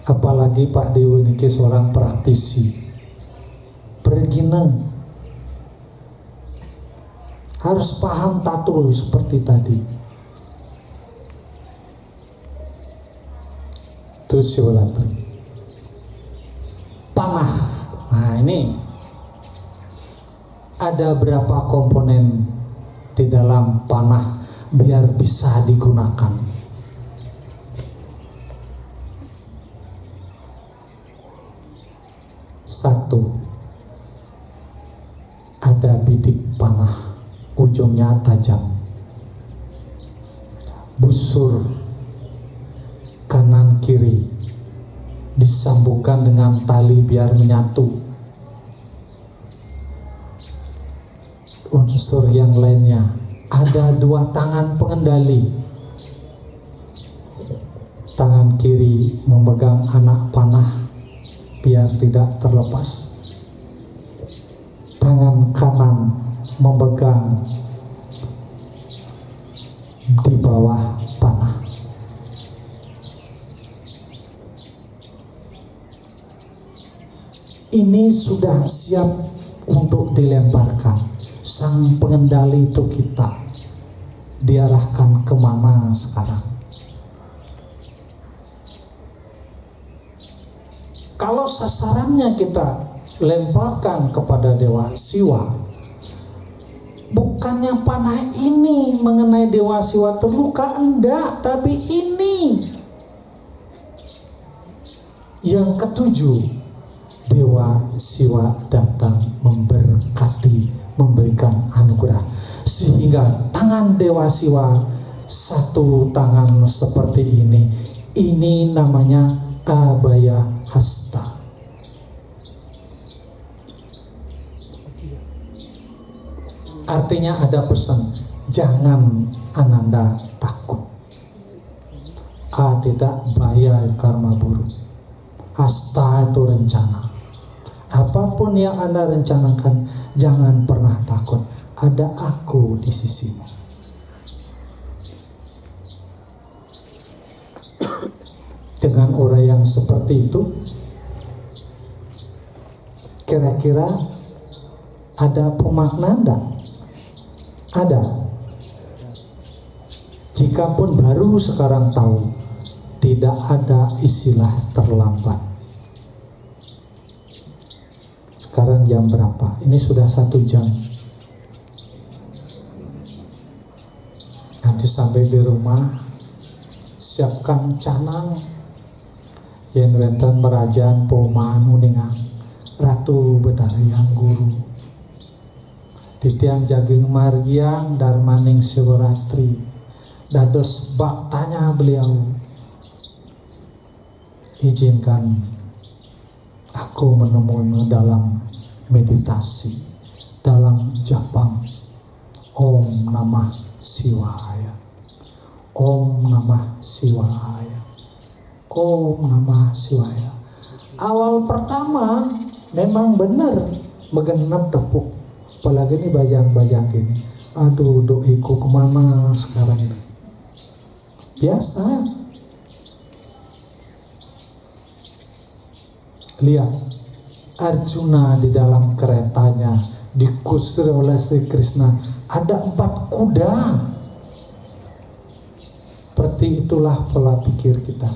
D: Apalagi Pak Dewi niki seorang praktisi. Bergina harus paham tatul seperti tadi. Shivratri. Panah. Nah ini ada berapa komponen di dalam panah biar bisa digunakan. Satu, ada bidik panah, ujungnya tajam, busur kanan kiri disambungkan dengan tali biar menyatu. Unsur yang lainnya ada 2 tangan pengendali. Tangan kiri memegang anak panah biar tidak terlepas. Tangan kanan memegang di bawah panah. Ini sudah siap untuk dilemparkan. Sang pengendali itu kita. Diarahkan kemana sekarang? Kalau sasarannya kita lemparkan kepada Dewa Siwa, bukannya panah ini mengenai Dewa Siwa terluka, enggak, tapi ini. Yang ketujuh, Dewa Siwa datang memberkati, memberikan anugerah, sehingga tangan Dewa Siwa, 1 tangan seperti ini Ini namanya abaya hasta. Artinya ada pesan, jangan Ananda takut. Tidak baya karma buruk. Hasta itu rencana. Apapun yang Anda rencanakan, jangan pernah takut. Ada aku di sisimu. Dengan orang yang seperti itu, kira-kira ada pemaknaan enggak? Ada. Jikapun baru sekarang tahu, tidak ada istilah terlambat. Sekarang jam berapa? Ini sudah 1 jam. Nanti sampai di rumah, siapkan canang yang rentan merajaan pomaan uningang ratu bedariang guru titiang jaging margiang darmaning siwaratri dados baktanya beliau. Izinkan aku menemuimu dalam meditasi, dalam japang Om Namah Shivaya, Om Namah Shivaya, Om Namah Shivaya. Awal pertama memang benar menggenap tepuk, apalagi ini bajang-bajang ini. Aduh, doiku kemana sekarang ini? Biasa. Lihat, Arjuna di dalam keretanya dikusir oleh Sri Krishna, ada 4 kuda. Seperti itulah pola pikir kita.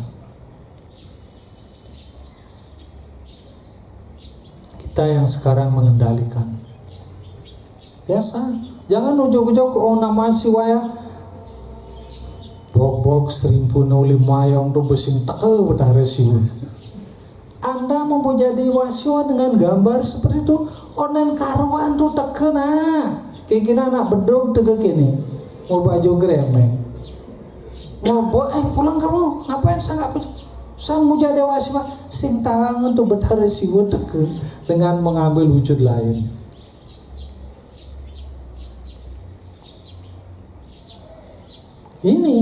D: Kita yang sekarang mengendalikan. Biasa, jangan ujuk-ujuk Om Namah Shivaya. Bok-bok serimpun uli mayong tu besing teke bedare siun. Anda mau jadi waswa dengan gambar seperti itu, onen karuan tuh teke nah. Kayak gini anak bedog teke gini, mau baju gremeng. Mau pulang kamu, ngapain saya mau jadi waswa, sing tangan tuh bedare siun teke dengan mengambil wujud lain. Ini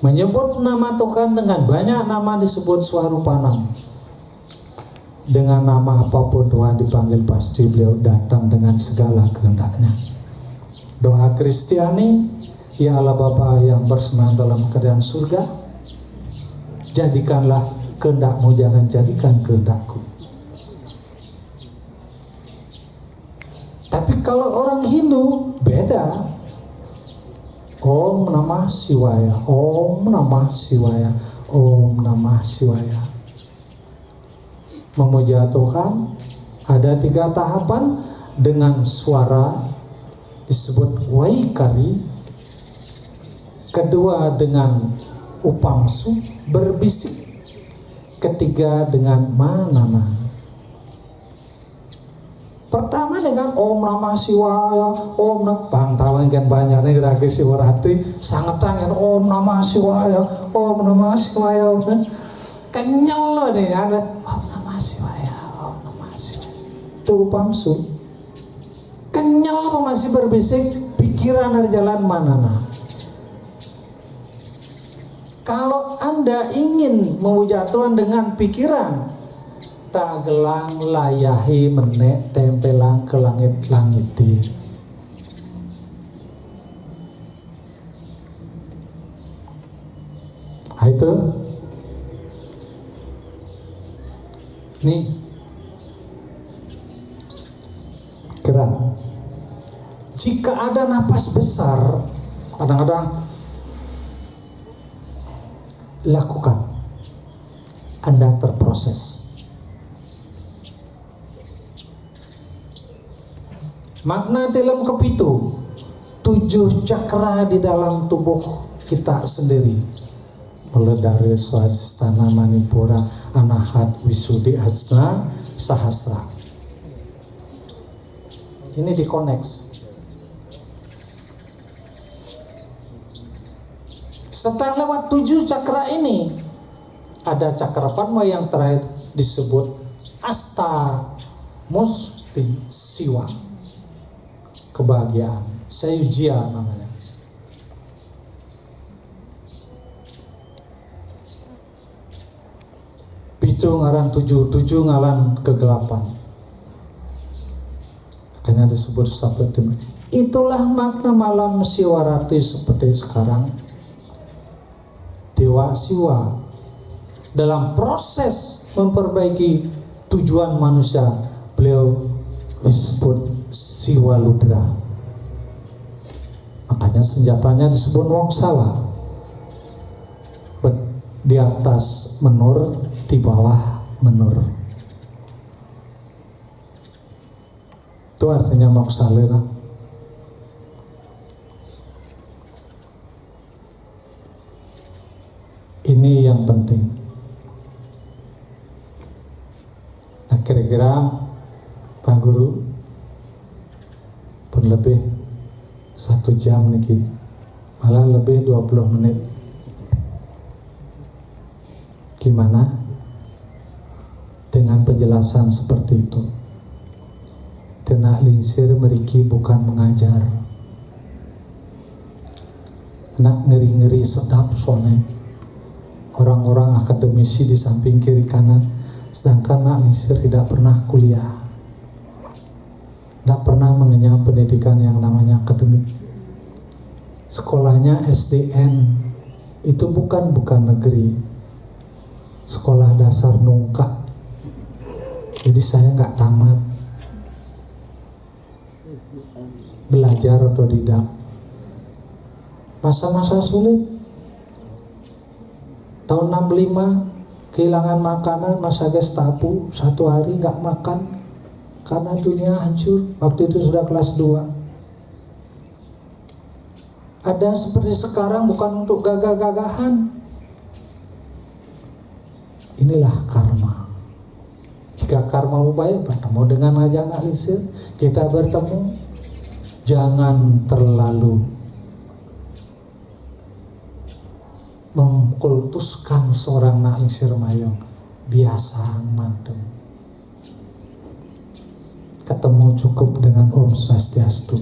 D: menyebut nama Tuhan dengan banyak nama disebut Swarupanam. Dengan nama apapun Tuhan dipanggil, pasti beliau datang dengan segala kehendaknya. Doa Kristiani, ya Allah Bapa yang bersemayam dalam kerajaan surga, jadikanlah kehendak-Mu, jangan jadikan kehendak-Ku. Tapi kalau orang Hindu beda. Om Namah Shivaya, Om Namah Shivaya, Om Namah Shivaya. Memuja Tuhan ada 3 tahapan dengan suara disebut Vaikari. Kedua dengan Upamsu, berbisik. Ketiga dengan Manana. Pertama dengan Om Namah Shivaya, Om Namah Bangtalan kan banyaknya geraki Siwaratri sangat tangan Om Namah Shivaya, Om Namah Shivaya, kenyal loh nih ada Om Namah Shivaya, Om Namah Shivaya. Itu Upamsu. Kenyal apa masih berbisik, pikiran dari jalan manana. Kalau Anda ingin memuja Tuhan dengan pikiran, tak gelang layahi menek tempelang ke langit-langit di. Itu nih keren. Jika ada napas besar, kadang-kadang lakukan, Anda terproses. Makna dalam kepitu 7 cakra di dalam tubuh kita sendiri, mulai dari Swasthana, Manipura, Anahat, Wisudi, Hasna, Sahasra. Ini dikoneksi. Setelah lewat 7 cakra ini, ada cakra Padma yang terakhir disebut Asta Musti Siwa, kebahagiaan, Sayujia namanya. Pitu ngaran 7, 7 ngaran kegelapan. Makanya disebut Sabda Timur. Itulah makna malam Siwarati seperti sekarang. Dewa Siwa dalam proses memperbaiki tujuan manusia, beliau disebut Siwa Ludra. Makanya senjatanya disebut Woksala. Di atas menur, di bawah menur. Itu artinya Woksala. Ini yang penting. Nah, kira-kira Pak Guru pun lebih 1 jam niki, malah lebih 20 menit. Gimana dengan penjelasan seperti itu? Tenak lingsir meriki bukan mengajar. Nak ngeri-ngeri sedap soalnya. Orang-orang akademisi di samping kiri kanan, sedangkan nak lingsir tidak pernah kuliah, tidak pernah mengenyam pendidikan yang namanya akademik. Sekolahnya SDN, itu bukan negeri, sekolah dasar nungkak. Jadi saya nggak tamat, belajar otodidak. Masa-masa sulit. Tahun 65 kehilangan makanan, masa Gestapo 1 hari nggak makan karena dunia hancur. Waktu itu sudah kelas 2. Ada seperti sekarang bukan untuk gagah-gagahan. Inilah karma. Jika karmamu baik, bertemu dengan aja anak lingsir, kita bertemu. Jangan terlalu mengkultuskan seorang nak lingsir mayong. Biasa mantu. Ketemu cukup dengan Om Swastiastu.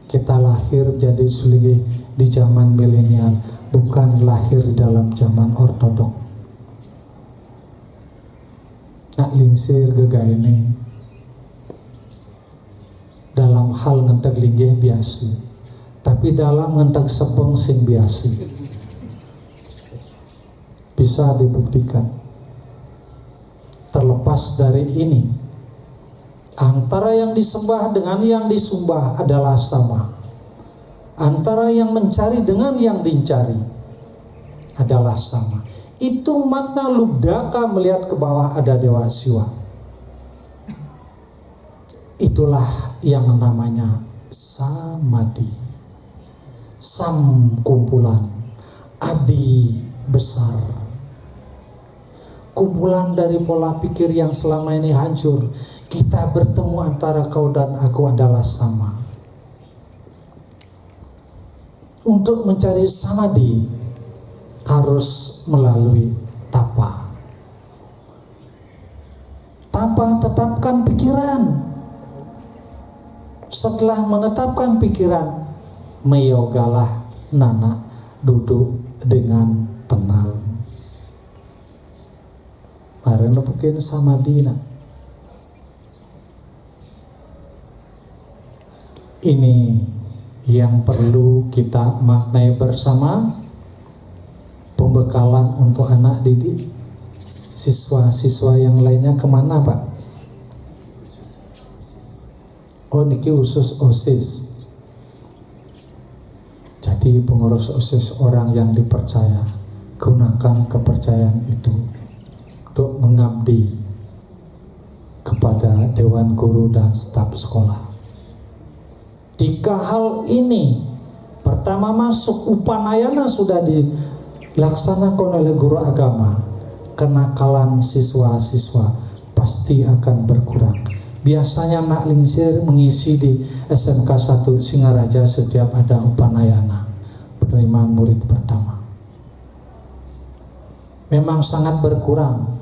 D: Kita lahir jadi sulige di zaman milenial, bukan lahir dalam zaman ortodok. Nak lingsir gegaene dalam hal ngentek linggih biasa, tapi dalam ngentek sepeng sing biasa. Bisa dibuktikan. Terlepas dari ini, antara yang disembah dengan yang disumbah adalah sama. Antara yang mencari dengan yang dicari adalah sama. Itu makna Lubdaka melihat ke bawah ada Dewa Siwa. Itulah yang namanya Samadhi. Sam kumpulan, Adi besar. Kumpulan dari pola pikir yang selama ini hancur. Kita bertemu antara kau dan aku adalah sama. Untuk mencari samadhi harus melalui tapa. Tapa tetapkan pikiran. Setelah menetapkan pikiran, meyogalah nana, duduk dengan tenang. Karena mungkin samadhi. Ini yang perlu kita maknai bersama. Pembekalan untuk anak didik. Siswa-siswa yang lainnya kemana Pak? Oh niki khusus OSIS. Jadi pengurus OSIS orang yang dipercaya. Gunakan kepercayaan itu untuk mengabdi kepada Dewan Guru dan staf sekolah. Jika hal ini pertama masuk upanayana sudah dilaksanakan oleh guru agama, kenakalan siswa-siswa pasti akan berkurang. Biasanya nak lingsir mengisi di SMK 1 Singaraja setiap ada upanayana penerimaan murid pertama. memang sangat berkurang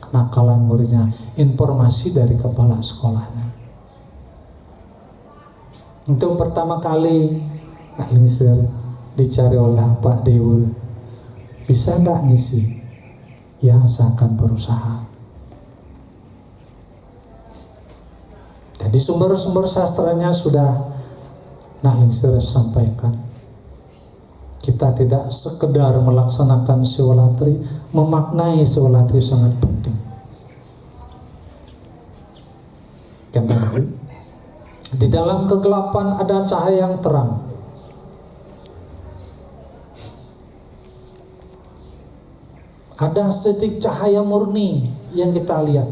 D: kenakalan muridnya, informasi dari kepala sekolahnya. Untuk pertama kali Nak Lingsir dicari oleh Pak Dewa, bisa nggak ngisi? Ya, saya akan berusaha. Jadi sumber-sumber sastranya sudah Nak Lingsir sampaikan. Kita tidak sekedar melaksanakan siwalatri, memaknai siwalatri sangat penting. Karena di dalam kegelapan ada cahaya yang terang. Ada sedetik cahaya murni yang kita lihat.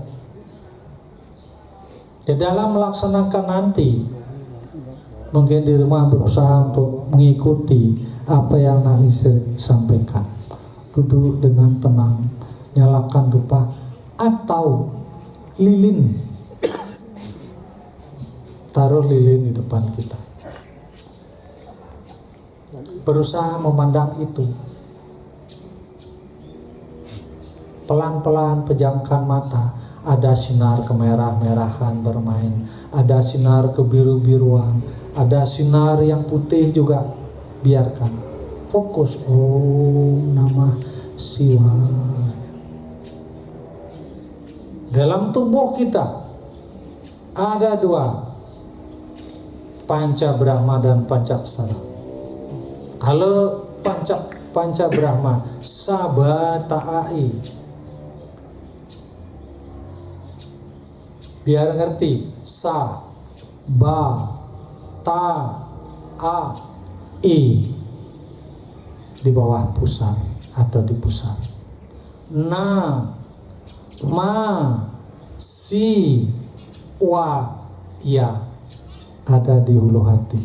D: Di dalam melaksanakan nanti, mungkin di rumah berusaha untuk mengikuti apa yang Nak Lingsir sampaikan. Duduk dengan tenang, nyalakan dupa atau lilin, taruh lilin di depan kita. Berusaha memandang itu. Pelan-pelan pejamkan mata. Ada sinar kemerah-merahan bermain, ada sinar kebiru-biruan, ada sinar yang putih juga. Biarkan fokus. Om Namah Shivaya. Dalam tubuh kita ada dua, Panca Brahma dan Pancaksara. Kalau Panca Brahma Sabatai, biar ngerti, sa, ba, ta, a, i di bawah pusar atau di pusar. Na, ma, si, wa, ya ada di hulu hati.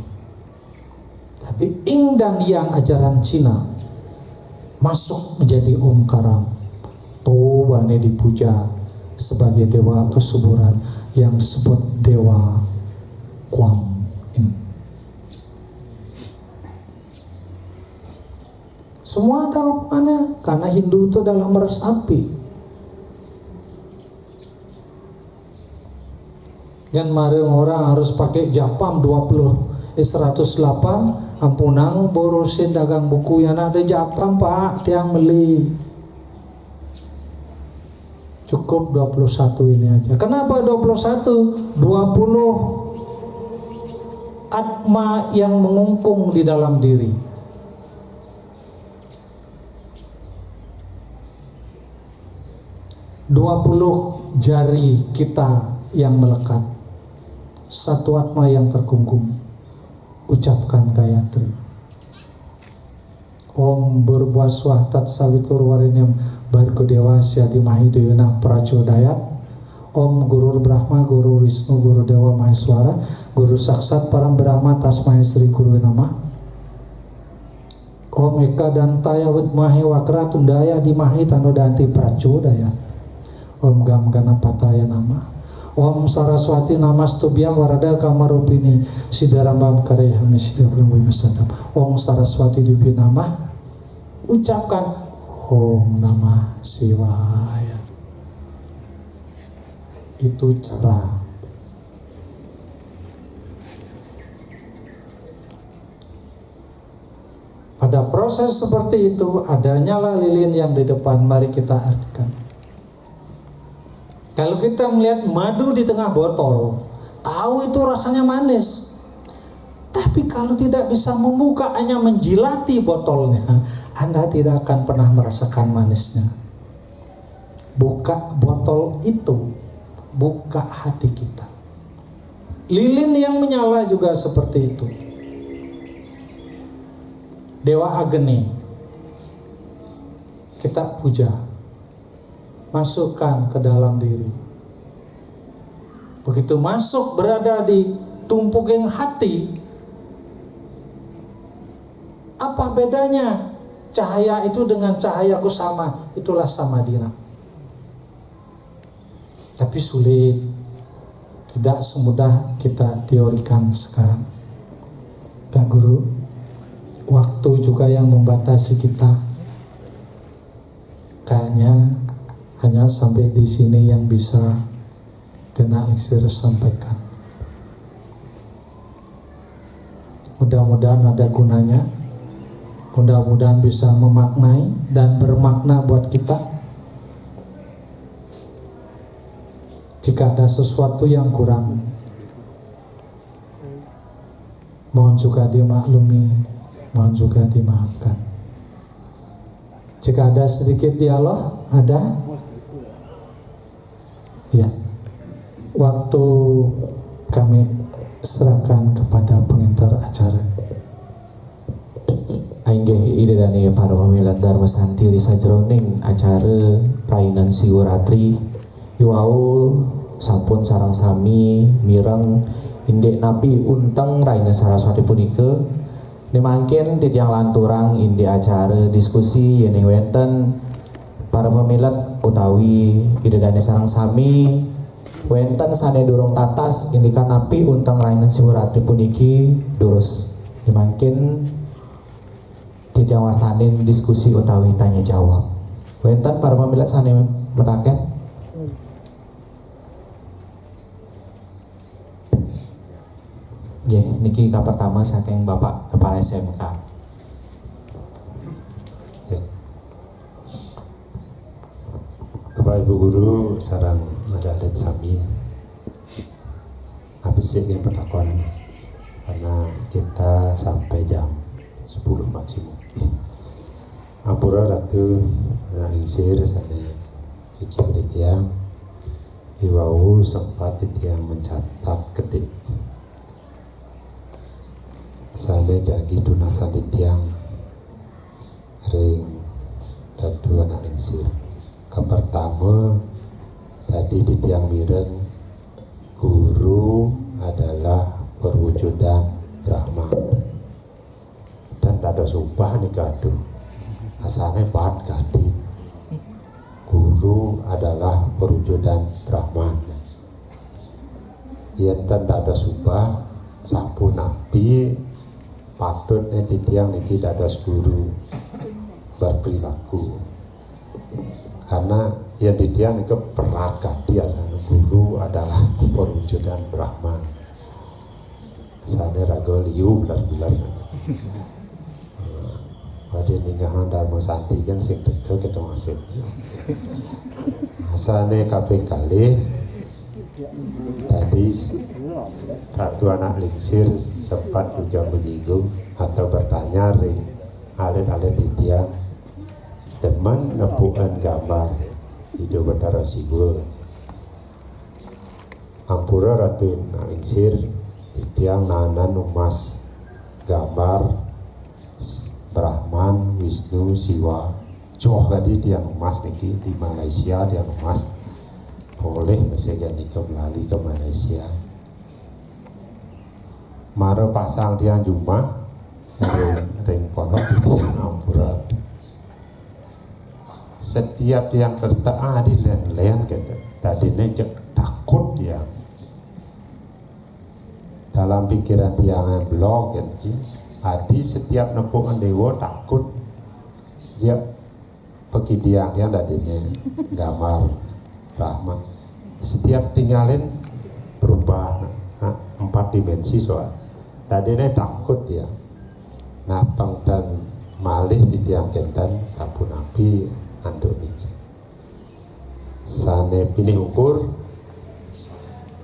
D: Tapi ing dan yang ajaran Cina masuk menjadi Omkaram. Tobane dipuja sebagai dewa kesuburan yang disebut Dewa Kuan Yin. Semua ada hubungannya, karena Hindu itu adalah meresapi. Jangan marang orang harus pakai japam 108 ampunang borusin dagang buku yang ada japam Pak, tiang beli. Cukup 21 ini aja. Kenapa 21? 20 atma yang mengungkung di dalam diri. 20 jari kita yang melekat, satu atma yang terkungkung. Ucapkan Gayatri. Om Burbhaswah Tat Savitur Varenyam Bhargo Devasya Dhimahi Dhyana Prachodayat. Om Guru Brahma Guru Wisnu Guru Dewa Maheswara Guru Saksat Param Brahma Tasmai Sri Guru Namah. Om Eka Dantaya Widmahe Wakra Tundaya Dhimahi Tanodanti Prachodayat. Om Gam Ganapataya Namah. Om Saraswati Namastubhyam Waradar Kamarupini Sidarambam Karehami Sidarambam Wimasadam. Om Saraswati Dibhi Namah. Ucapkan Om Namah Shivaya. Itu cara. Pada proses seperti itu ada nyala lilin yang di depan. Mari kita artikan. Kalau kita melihat madu di tengah botol, tahu itu rasanya manis. Tapi kalau tidak bisa membuka, hanya menjilati botolnya, Anda tidak akan pernah merasakan manisnya. Buka botol itu, buka hati kita. Lilin yang menyala juga seperti itu. Dewa Agni, kita puja. Masukkan ke dalam diri. Begitu masuk berada di tumpuking hati, apa bedanya cahaya itu dengan cahaya kusama? Itulah samadhina. Tapi sulit, tidak semudah kita teorikan sekarang. Kak Guru, waktu juga yang membatasi kita. kayaknya hanya sampai di sini yang bisa Denak Lingsir sampaikan. Mudah-mudahan ada gunanya, mudah-mudahan bisa memaknai dan bermakna buat kita. Jika ada sesuatu yang kurang, mohon juga dimaklumi, mohon juga dimaafkan. Jika ada sedikit dialog, ada? Ya, waktu kami serahkan kepada pengantar acara.
A: Ainggih idedane para pamilat Dharma Santi Risa jroning acara rainan Siwuratri iwau sampun sareng sami mireng indek napi unteng raina Saraswati punika nimangkin titiang lanturang indi acara diskusi yening wenten para pamilat utawi idedane sareng sami wenten sane durung tatas indikan napi unteng raina Siwuratri puniki durus nimangkin titiang wastanin diskusi utawi tanya jawab wenten para pamilat sane metaken. Ya, niki ka pertama saking Bapak Kepala SMK.
C: Ya. Bapak Ibu Guru sarang adat sami habis ini perlakuan karena kita sampai jam 10 maksimum. Ampura Ratu Lingsir sana suci beritiang iwau sempat yang mencatat ketik sana jagi tunasa ditiang ring Ratu anak Lingsir. Pertama tadi ditiang mireng guru adalah perwujudan Brahma dan ada sumpah nih gaduh asalnya bat gadi guru adalah perwujudan Brahman yang tidak ada sumpah sapu nabi patutnya titiang niki dadas guru berperilaku karena yang titiang niki berat gadi asalnya guru adalah perwujudan Brahman asalnya raga liu bulan-bulan pada ningahan Dharma Santi kan sing dekel kita masuk asalnya kaping kali tadi Ratu anak Lingsir sempat juga menyinggung atau bertanya ring alit-alit titiang demen nepukan gambar hidup Betara Sigur. Ampura Ratu anak Lingsir titiang nanan umas gambar Brahman, Wisnu, Siwa Joh tadi tiang emas niki di Malaysia tiang emas boleh mesegan nikah melalui ke Malaysia mara pasang tiang Jumah ring pondok di tiang Ampura setiap tiang kerta di len-len tadi nejek takut tiang dalam pikiran tiang yang blok adi setiap nepungan dewa takut dia pergi tiang yang tadi gambar Brahma setiap tinggalin berubah 4 dimensi soal tadinya takut dia napang dan malih di tiang kentan sapu nabi anduk niki sane pilih ukur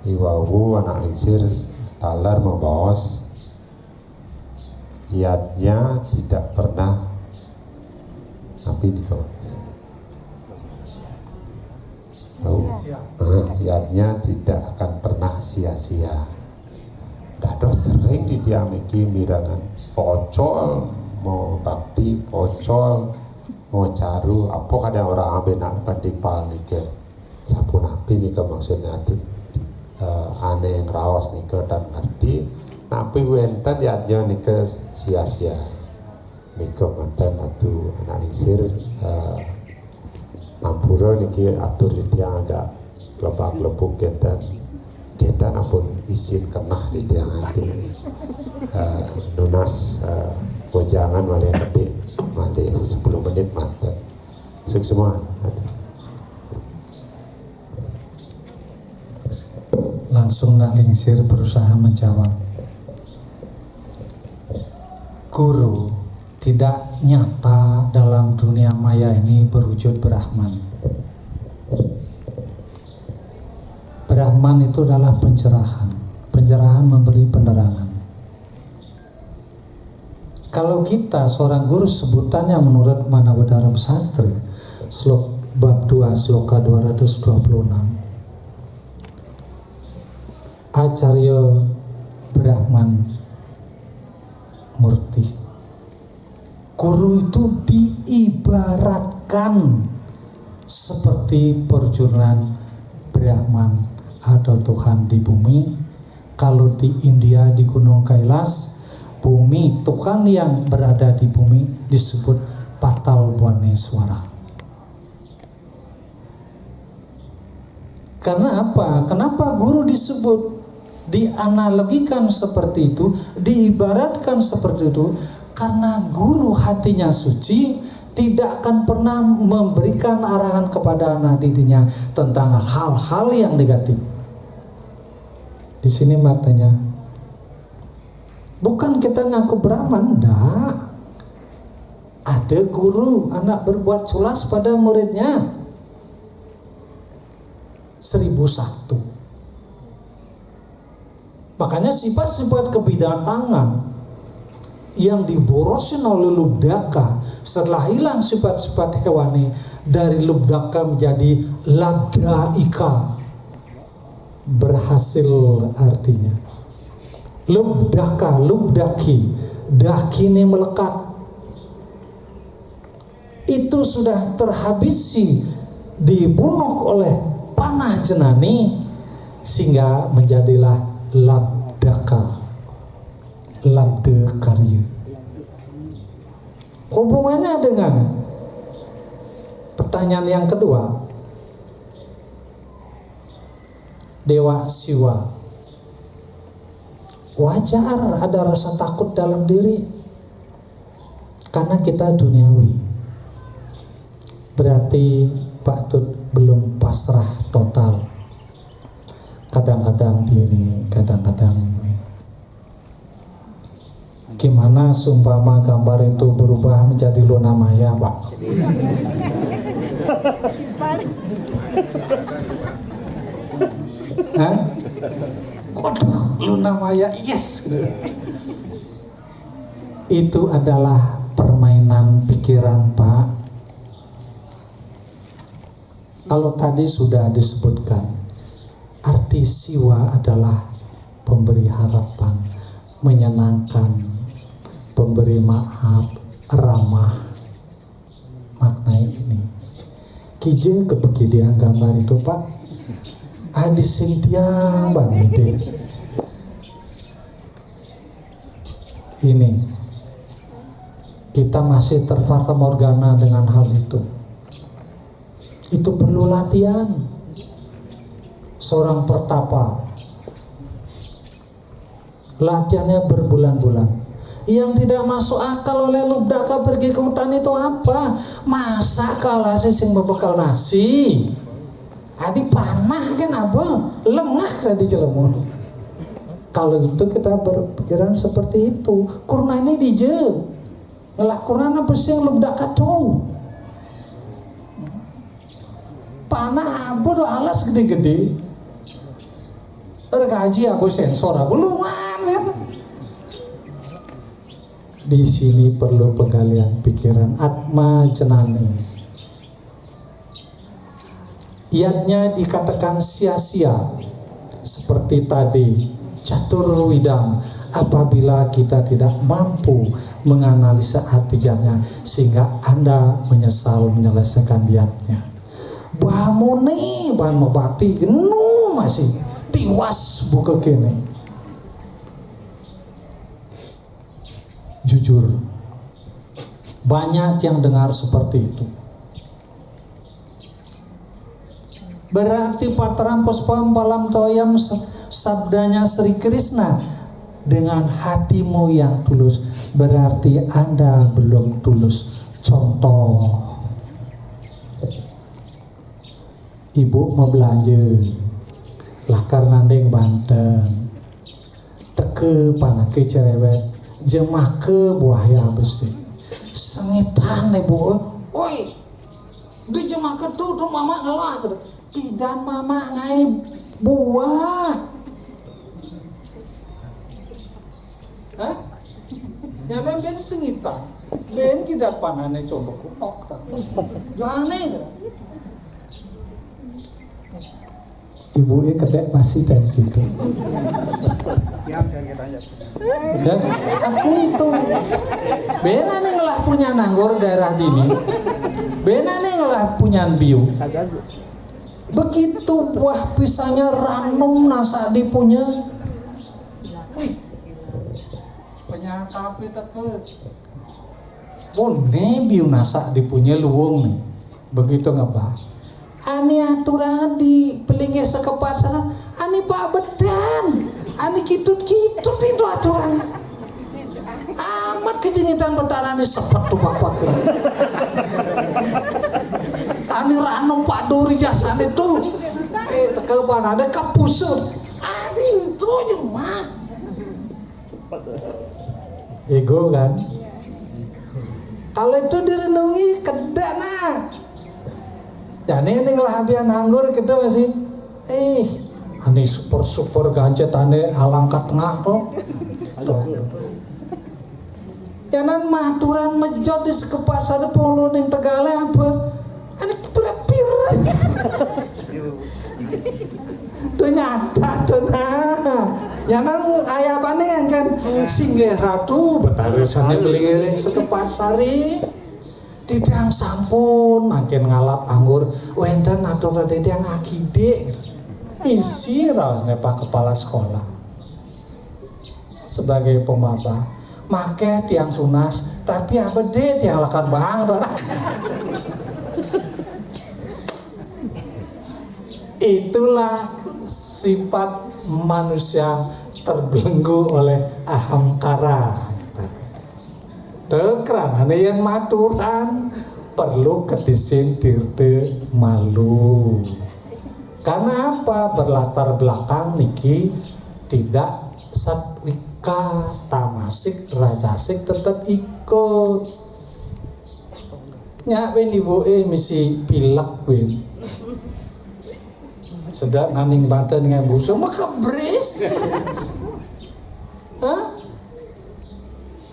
C: iwawu anak Lingsir talar membawas iatnya tidak pernah nabi dikau iatnya tidak akan pernah sia-sia. Dado sering di tiang niki mirangan pocol mau bakti pocol mau caru apa kadang orang abenak pandipal niki sapu napi niki maksudnya aneh yang rawas niki dan ngerti napi wenten iatnya niki sia-sia niki mantan atu anak Lingsir Ampura niki atur di tiang ada lebak-lebuk kita ampun isin kenah di tiang nanti nunas wajangan malih ketik malih 10 menit mantan masuk semua.
D: Langsung nak lingsir berusaha menjawab. Guru tidak nyata dalam dunia maya ini berwujud Brahman. Brahman itu adalah pencerahan. Pencerahan memberi penerangan. Kalau kita seorang guru sebutannya menurut Manawedara Sastri, bab 2 sloka 226, Acarya Brahman Murti. Guru itu diibaratkan seperti perjuangan Brahman atau Tuhan di bumi. Kalau di India di Gunung Kailas, bumi Tuhan yang berada di bumi disebut Patal Bhuvaneswara. Karena apa? Kenapa guru disebut, dianalogikan seperti itu, diibaratkan seperti itu? Karena guru hatinya suci, tidak akan pernah memberikan arahan kepada anak didiknya tentang hal-hal yang negatif. Di sini maknanya bukan kita ngaku Brahman, enggak. Ada guru anak berbuat culas pada muridnya 1001. Makanya sifat-sifat kebidatangan yang diborosin oleh Lubdaka, setelah hilang sifat-sifat hewani, dari Lubdaka menjadi Labdaika, berhasil artinya. Lubdaka, Lubdaki, dakini melekat, itu sudah terhabisi, dibunuh oleh panah jenani, sehingga menjadilah Labdaka, Labdakarya. Hubungannya dengan pertanyaan yang kedua, Dewa Siwa. Wajar ada rasa takut dalam diri, karena kita duniawi. Berarti Pak Tut belum pasrah total. Kadang-kadang ini, kadang-kadang ini. Gimana seumpama gambar itu berubah menjadi Luna Maya, Pak? Hah? Waduh, Luna Maya, yes. Itu adalah permainan pikiran, Pak. Kalau tadi sudah disebutkan, arti siwa adalah pemberi harapan, menyenangkan, pemberi maaf, ramah. Maknanya ini. Kijeng kebegidian gambar itu, Pak. Adi sing tiang bang ide. Ini kita masih terfata morgana dengan hal itu. Itu perlu latihan. Seorang pertapa latihannya berbulan-bulan. Yang tidak masuk akal oleh Lubdaka pergi ke hutan itu apa? Masa kalah sing berbekal nasi? Adi panah kan apa? Lengah tadi Cilemun. Kalau itu kita berpikiran seperti itu. Kurna ini dije. Ngelah kurna apa sih yang Lubdaka tuh? Panah apa do alas gede-gede. Gaji aku sensor aku lumayan. Di sini perlu penggalian pikiran Atma Jenani. Iatnya dikatakan sia-sia seperti tadi catur widang apabila kita tidak mampu menganalisa artinya sehingga Anda menyesal menyelesaikan niatnya. Bamuni ban bakti genu masih tiwas buka kene. Jujur banyak yang dengar seperti itu. Berarti Patram Puspam Palam Toyam sabdanya Sri Krishna dengan hatimu yang tulus, berarti Anda belum tulus. Contoh ibu mau belanja lakar nandeng Banten teke panake cerewet jemake buaya besi sengitan ibu oi di jemake tuh mama ngelah pidan mama ngai buah hah ya ben sengitan ben kita panane coba kunok tak jangan ibu kedek masih dan gitu. Dan aku itu bena nih ngelah punya nanggor daerah dini, bena nih ngelah punya biu. Begitu buah pisangnya ranum nasa dipunya, wih, penyatapi teke, bone biu nasa dipunya luwung nih, begitu ngebah. Ani aturan di pelingnya sekepat sana, ani pak bedan, ani kitut-kitut itu aturan. Amat kejengitan betaran ini sepet tuh pak kira. Ani ranum pak duri jasan itu, tekepan ada kapusut, ani itu aja mah. Ego kan? Kalau itu direnungi kedana. Ya ini lah biar nganggur kita masih ini super gancet ane alangkat tengah toh jangan maturan mejot di sekepat sada polo ning Tegale apa ini pira-pira tuh nyata tuh nah jangan ayah bane yang kan single ratu betarisannya beli sekepat sari tidak sampun makin ngalap anggur wenten atau tadi yang akide isi rasanya pak kepala sekolah sebagai pemaba make tiang tunas tapi apa deh tiang lakan bang itulah sifat manusia terbelenggu oleh ahamkara. Tekeran ane yang maturan perlu kedisin dirte malu. Karena apa? Berlatar belakang niki tidak satwika tamasik rajasik tetap ikut. Nyak ben ibu misi pilak ben. Sedap naning Banten dengan busu maka bris. Hah?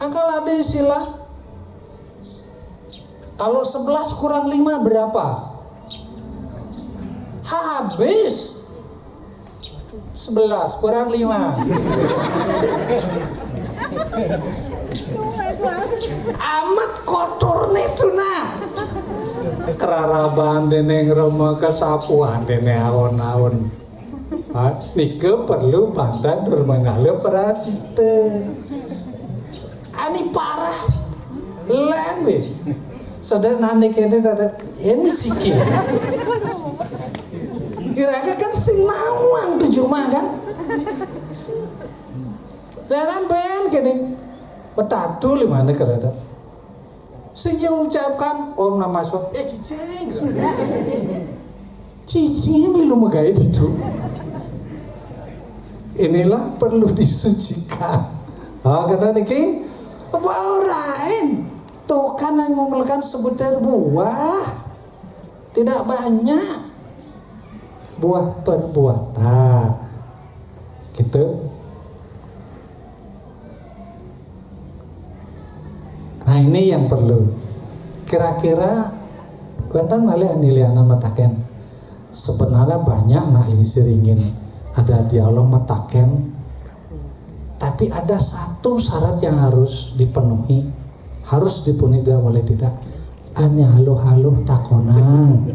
D: Angkal ada istilah kalau 11 kurang 5 berapa? Habis 11 kurang 5 amat kotor nih tuh nah keraraban deneng rumah kesapuan deneng aon-aon nike perlu Banten durmangalu perasite ani parah lembe sederhana kene ada ini sikit kira-kira kan sing nawang tujuh mah kan dan ben kene betatu lima nih kerada sing ucapkan om nama suap cicing belum megai itu inilah perlu disucikan karena niki orang tuh kan yang memerlukan sebutir buah tidak banyak buah perbuatan gitu. Nah ini yang perlu kira-kira kuentan malih niliana mataken sebenarnya banyak nak siringin ada dialog mataken tapi ada satu syarat yang harus dipenuhi, harus dipenuhi tidak boleh tidak. Ane haluh-haluh takonang.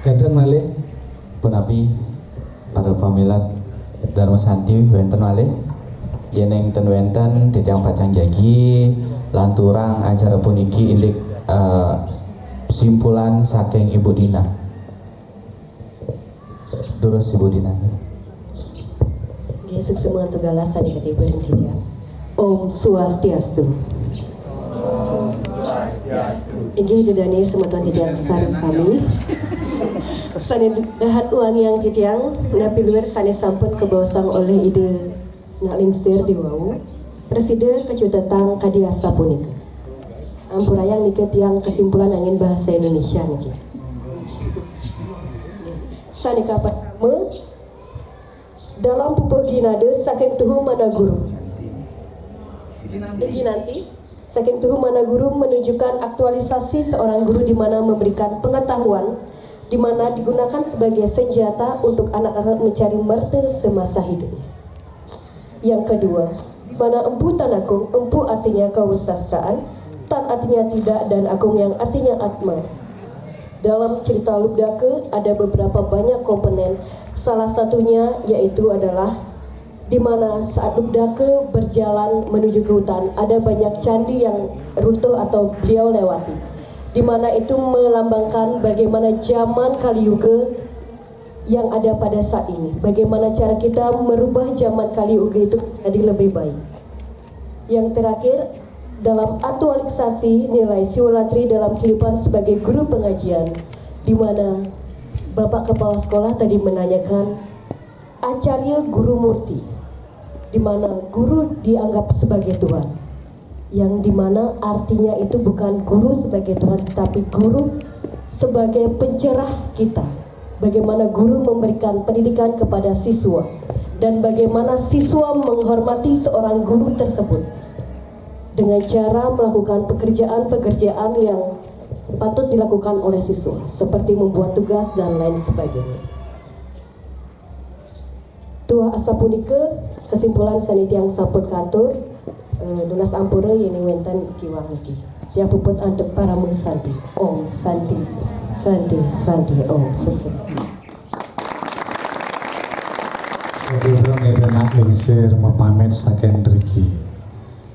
D: Wenten malih
A: Punapi para pamilat Dharma Santi wenten malih yeneng ten wenten titiang pacang jagi lanturang acara puniki indik simpulan saking Ibu Dina. Terus Ibu Dina.
G: Gesuk semua tugalasa di ketiga Om Swastiastu. Inggih dedane semeton titiang sareng sami. Sane dahat uang yang titiang napi luar sane sampun kebosang oleh ide ngalingsir di wau. Presiden kecutetang kadiasa punika. Ampurayang nike tiang kesimpulan angin bahasa Indonesia niki. Sanika pertama dalam pupuh ginade saking tuhu mana guru. Iki nanti saking tuhu mana guru menunjukkan aktualisasi seorang guru di mana memberikan pengetahuan di mana digunakan sebagai senjata untuk anak-anak mencari merte semasa hidupnya. Yang kedua, mana empu tan agung, empu artinya kewisastraan, tan artinya tidak, dan agung yang artinya atma. Dalam cerita Lubdake ada beberapa banyak komponen. Salah satunya yaitu adalah di mana saat Lubdake berjalan menuju ke hutan ada banyak candi yang runtuh atau beliau lewati. Di mana itu melambangkan bagaimana zaman Kali Yuga yang ada pada saat ini. Bagaimana cara kita merubah zaman Kali Yuga itu menjadi lebih baik. Yang terakhir, dalam aktualisasi nilai siwalatri dalam kehidupan sebagai guru pengajian, di mana Bapak Kepala Sekolah tadi menanyakan Acarya Guru Murti, di mana guru dianggap sebagai Tuhan, yang di mana artinya itu bukan guru sebagai Tuhan, tetapi guru sebagai pencerah kita. Bagaimana guru memberikan pendidikan kepada siswa dan bagaimana siswa menghormati seorang guru tersebut dengan cara melakukan pekerjaan-pekerjaan yang patut dilakukan oleh siswa, seperti membuat tugas dan lain sebagainya. Tuah asa punika kesimpulan sanitiang sampun katur lunas ampura yeni wenten kiwang niki. Yang puput untuk para mensanti. Om Santi, Santi, Santi, Om sukses.
D: Sebelum erenak lingsir mepamit saking driki.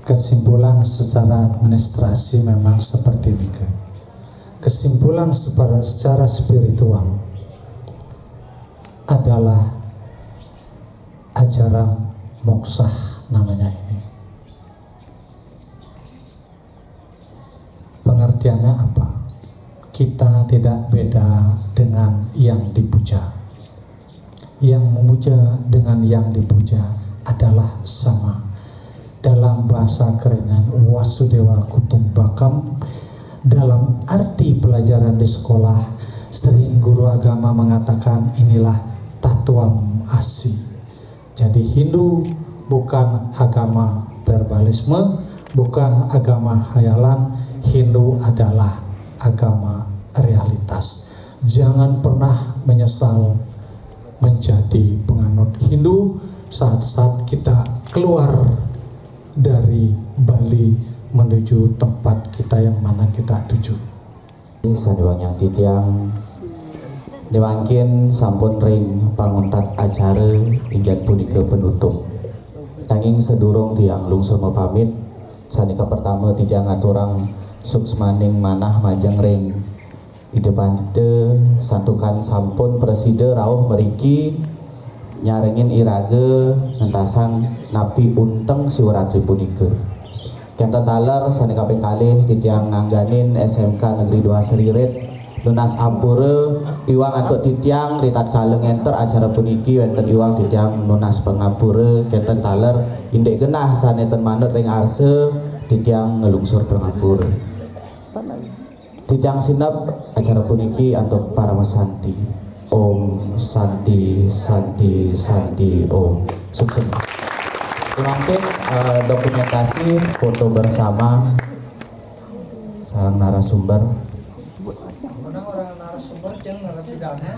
D: Kesimpulan secara administrasi memang seperti ini. Kesimpulan secara spiritual adalah ajaran moksah namanya ini. Pengertiannya apa? Kita tidak beda dengan yang dipuja. Yang memuja dengan yang dipuja adalah sama. Dalam bahasa kerennya Wasudewa Kutumbakam, dalam arti pelajaran di sekolah sering guru agama mengatakan inilah Tatwam Asi. Jadi Hindu bukan agama verbalisme, bukan agama hayalan. Hindu adalah agama realitas. Jangan pernah menyesal menjadi penganut Hindu saat-saat kita keluar dari Bali menuju tempat kita yang mana kita tuju.
A: Sandiwang yang titiang diwangkin sampun ring panguntat acara inggan punika penutup. Nanging sedurung tiang lungsur mepamit sanika pertama titiang aturang suksmaning manah majeng ring di depan ide santukan sampun preside rawuh meriki nyarengin irage nentasang napi unteng siwaratri punika. Kenta taler sanika ping kalih titiang ngangganin SMK Negeri 2 Seriret lunas ampura iwang antuk titiang ritat kaleng enter acara puniki wonten iwang titiang lunas pengampura kenten taler indek genah saneten manut ring arse titiang ngelungsur pengampura. Titiang sinap acara puniki untuk para mesanti. Om Santi, Santi, Santi, Om. Sukses. Mungkin dokumentasi foto bersama sarang narasumber.
H: Orang narasumber jangan narapidana.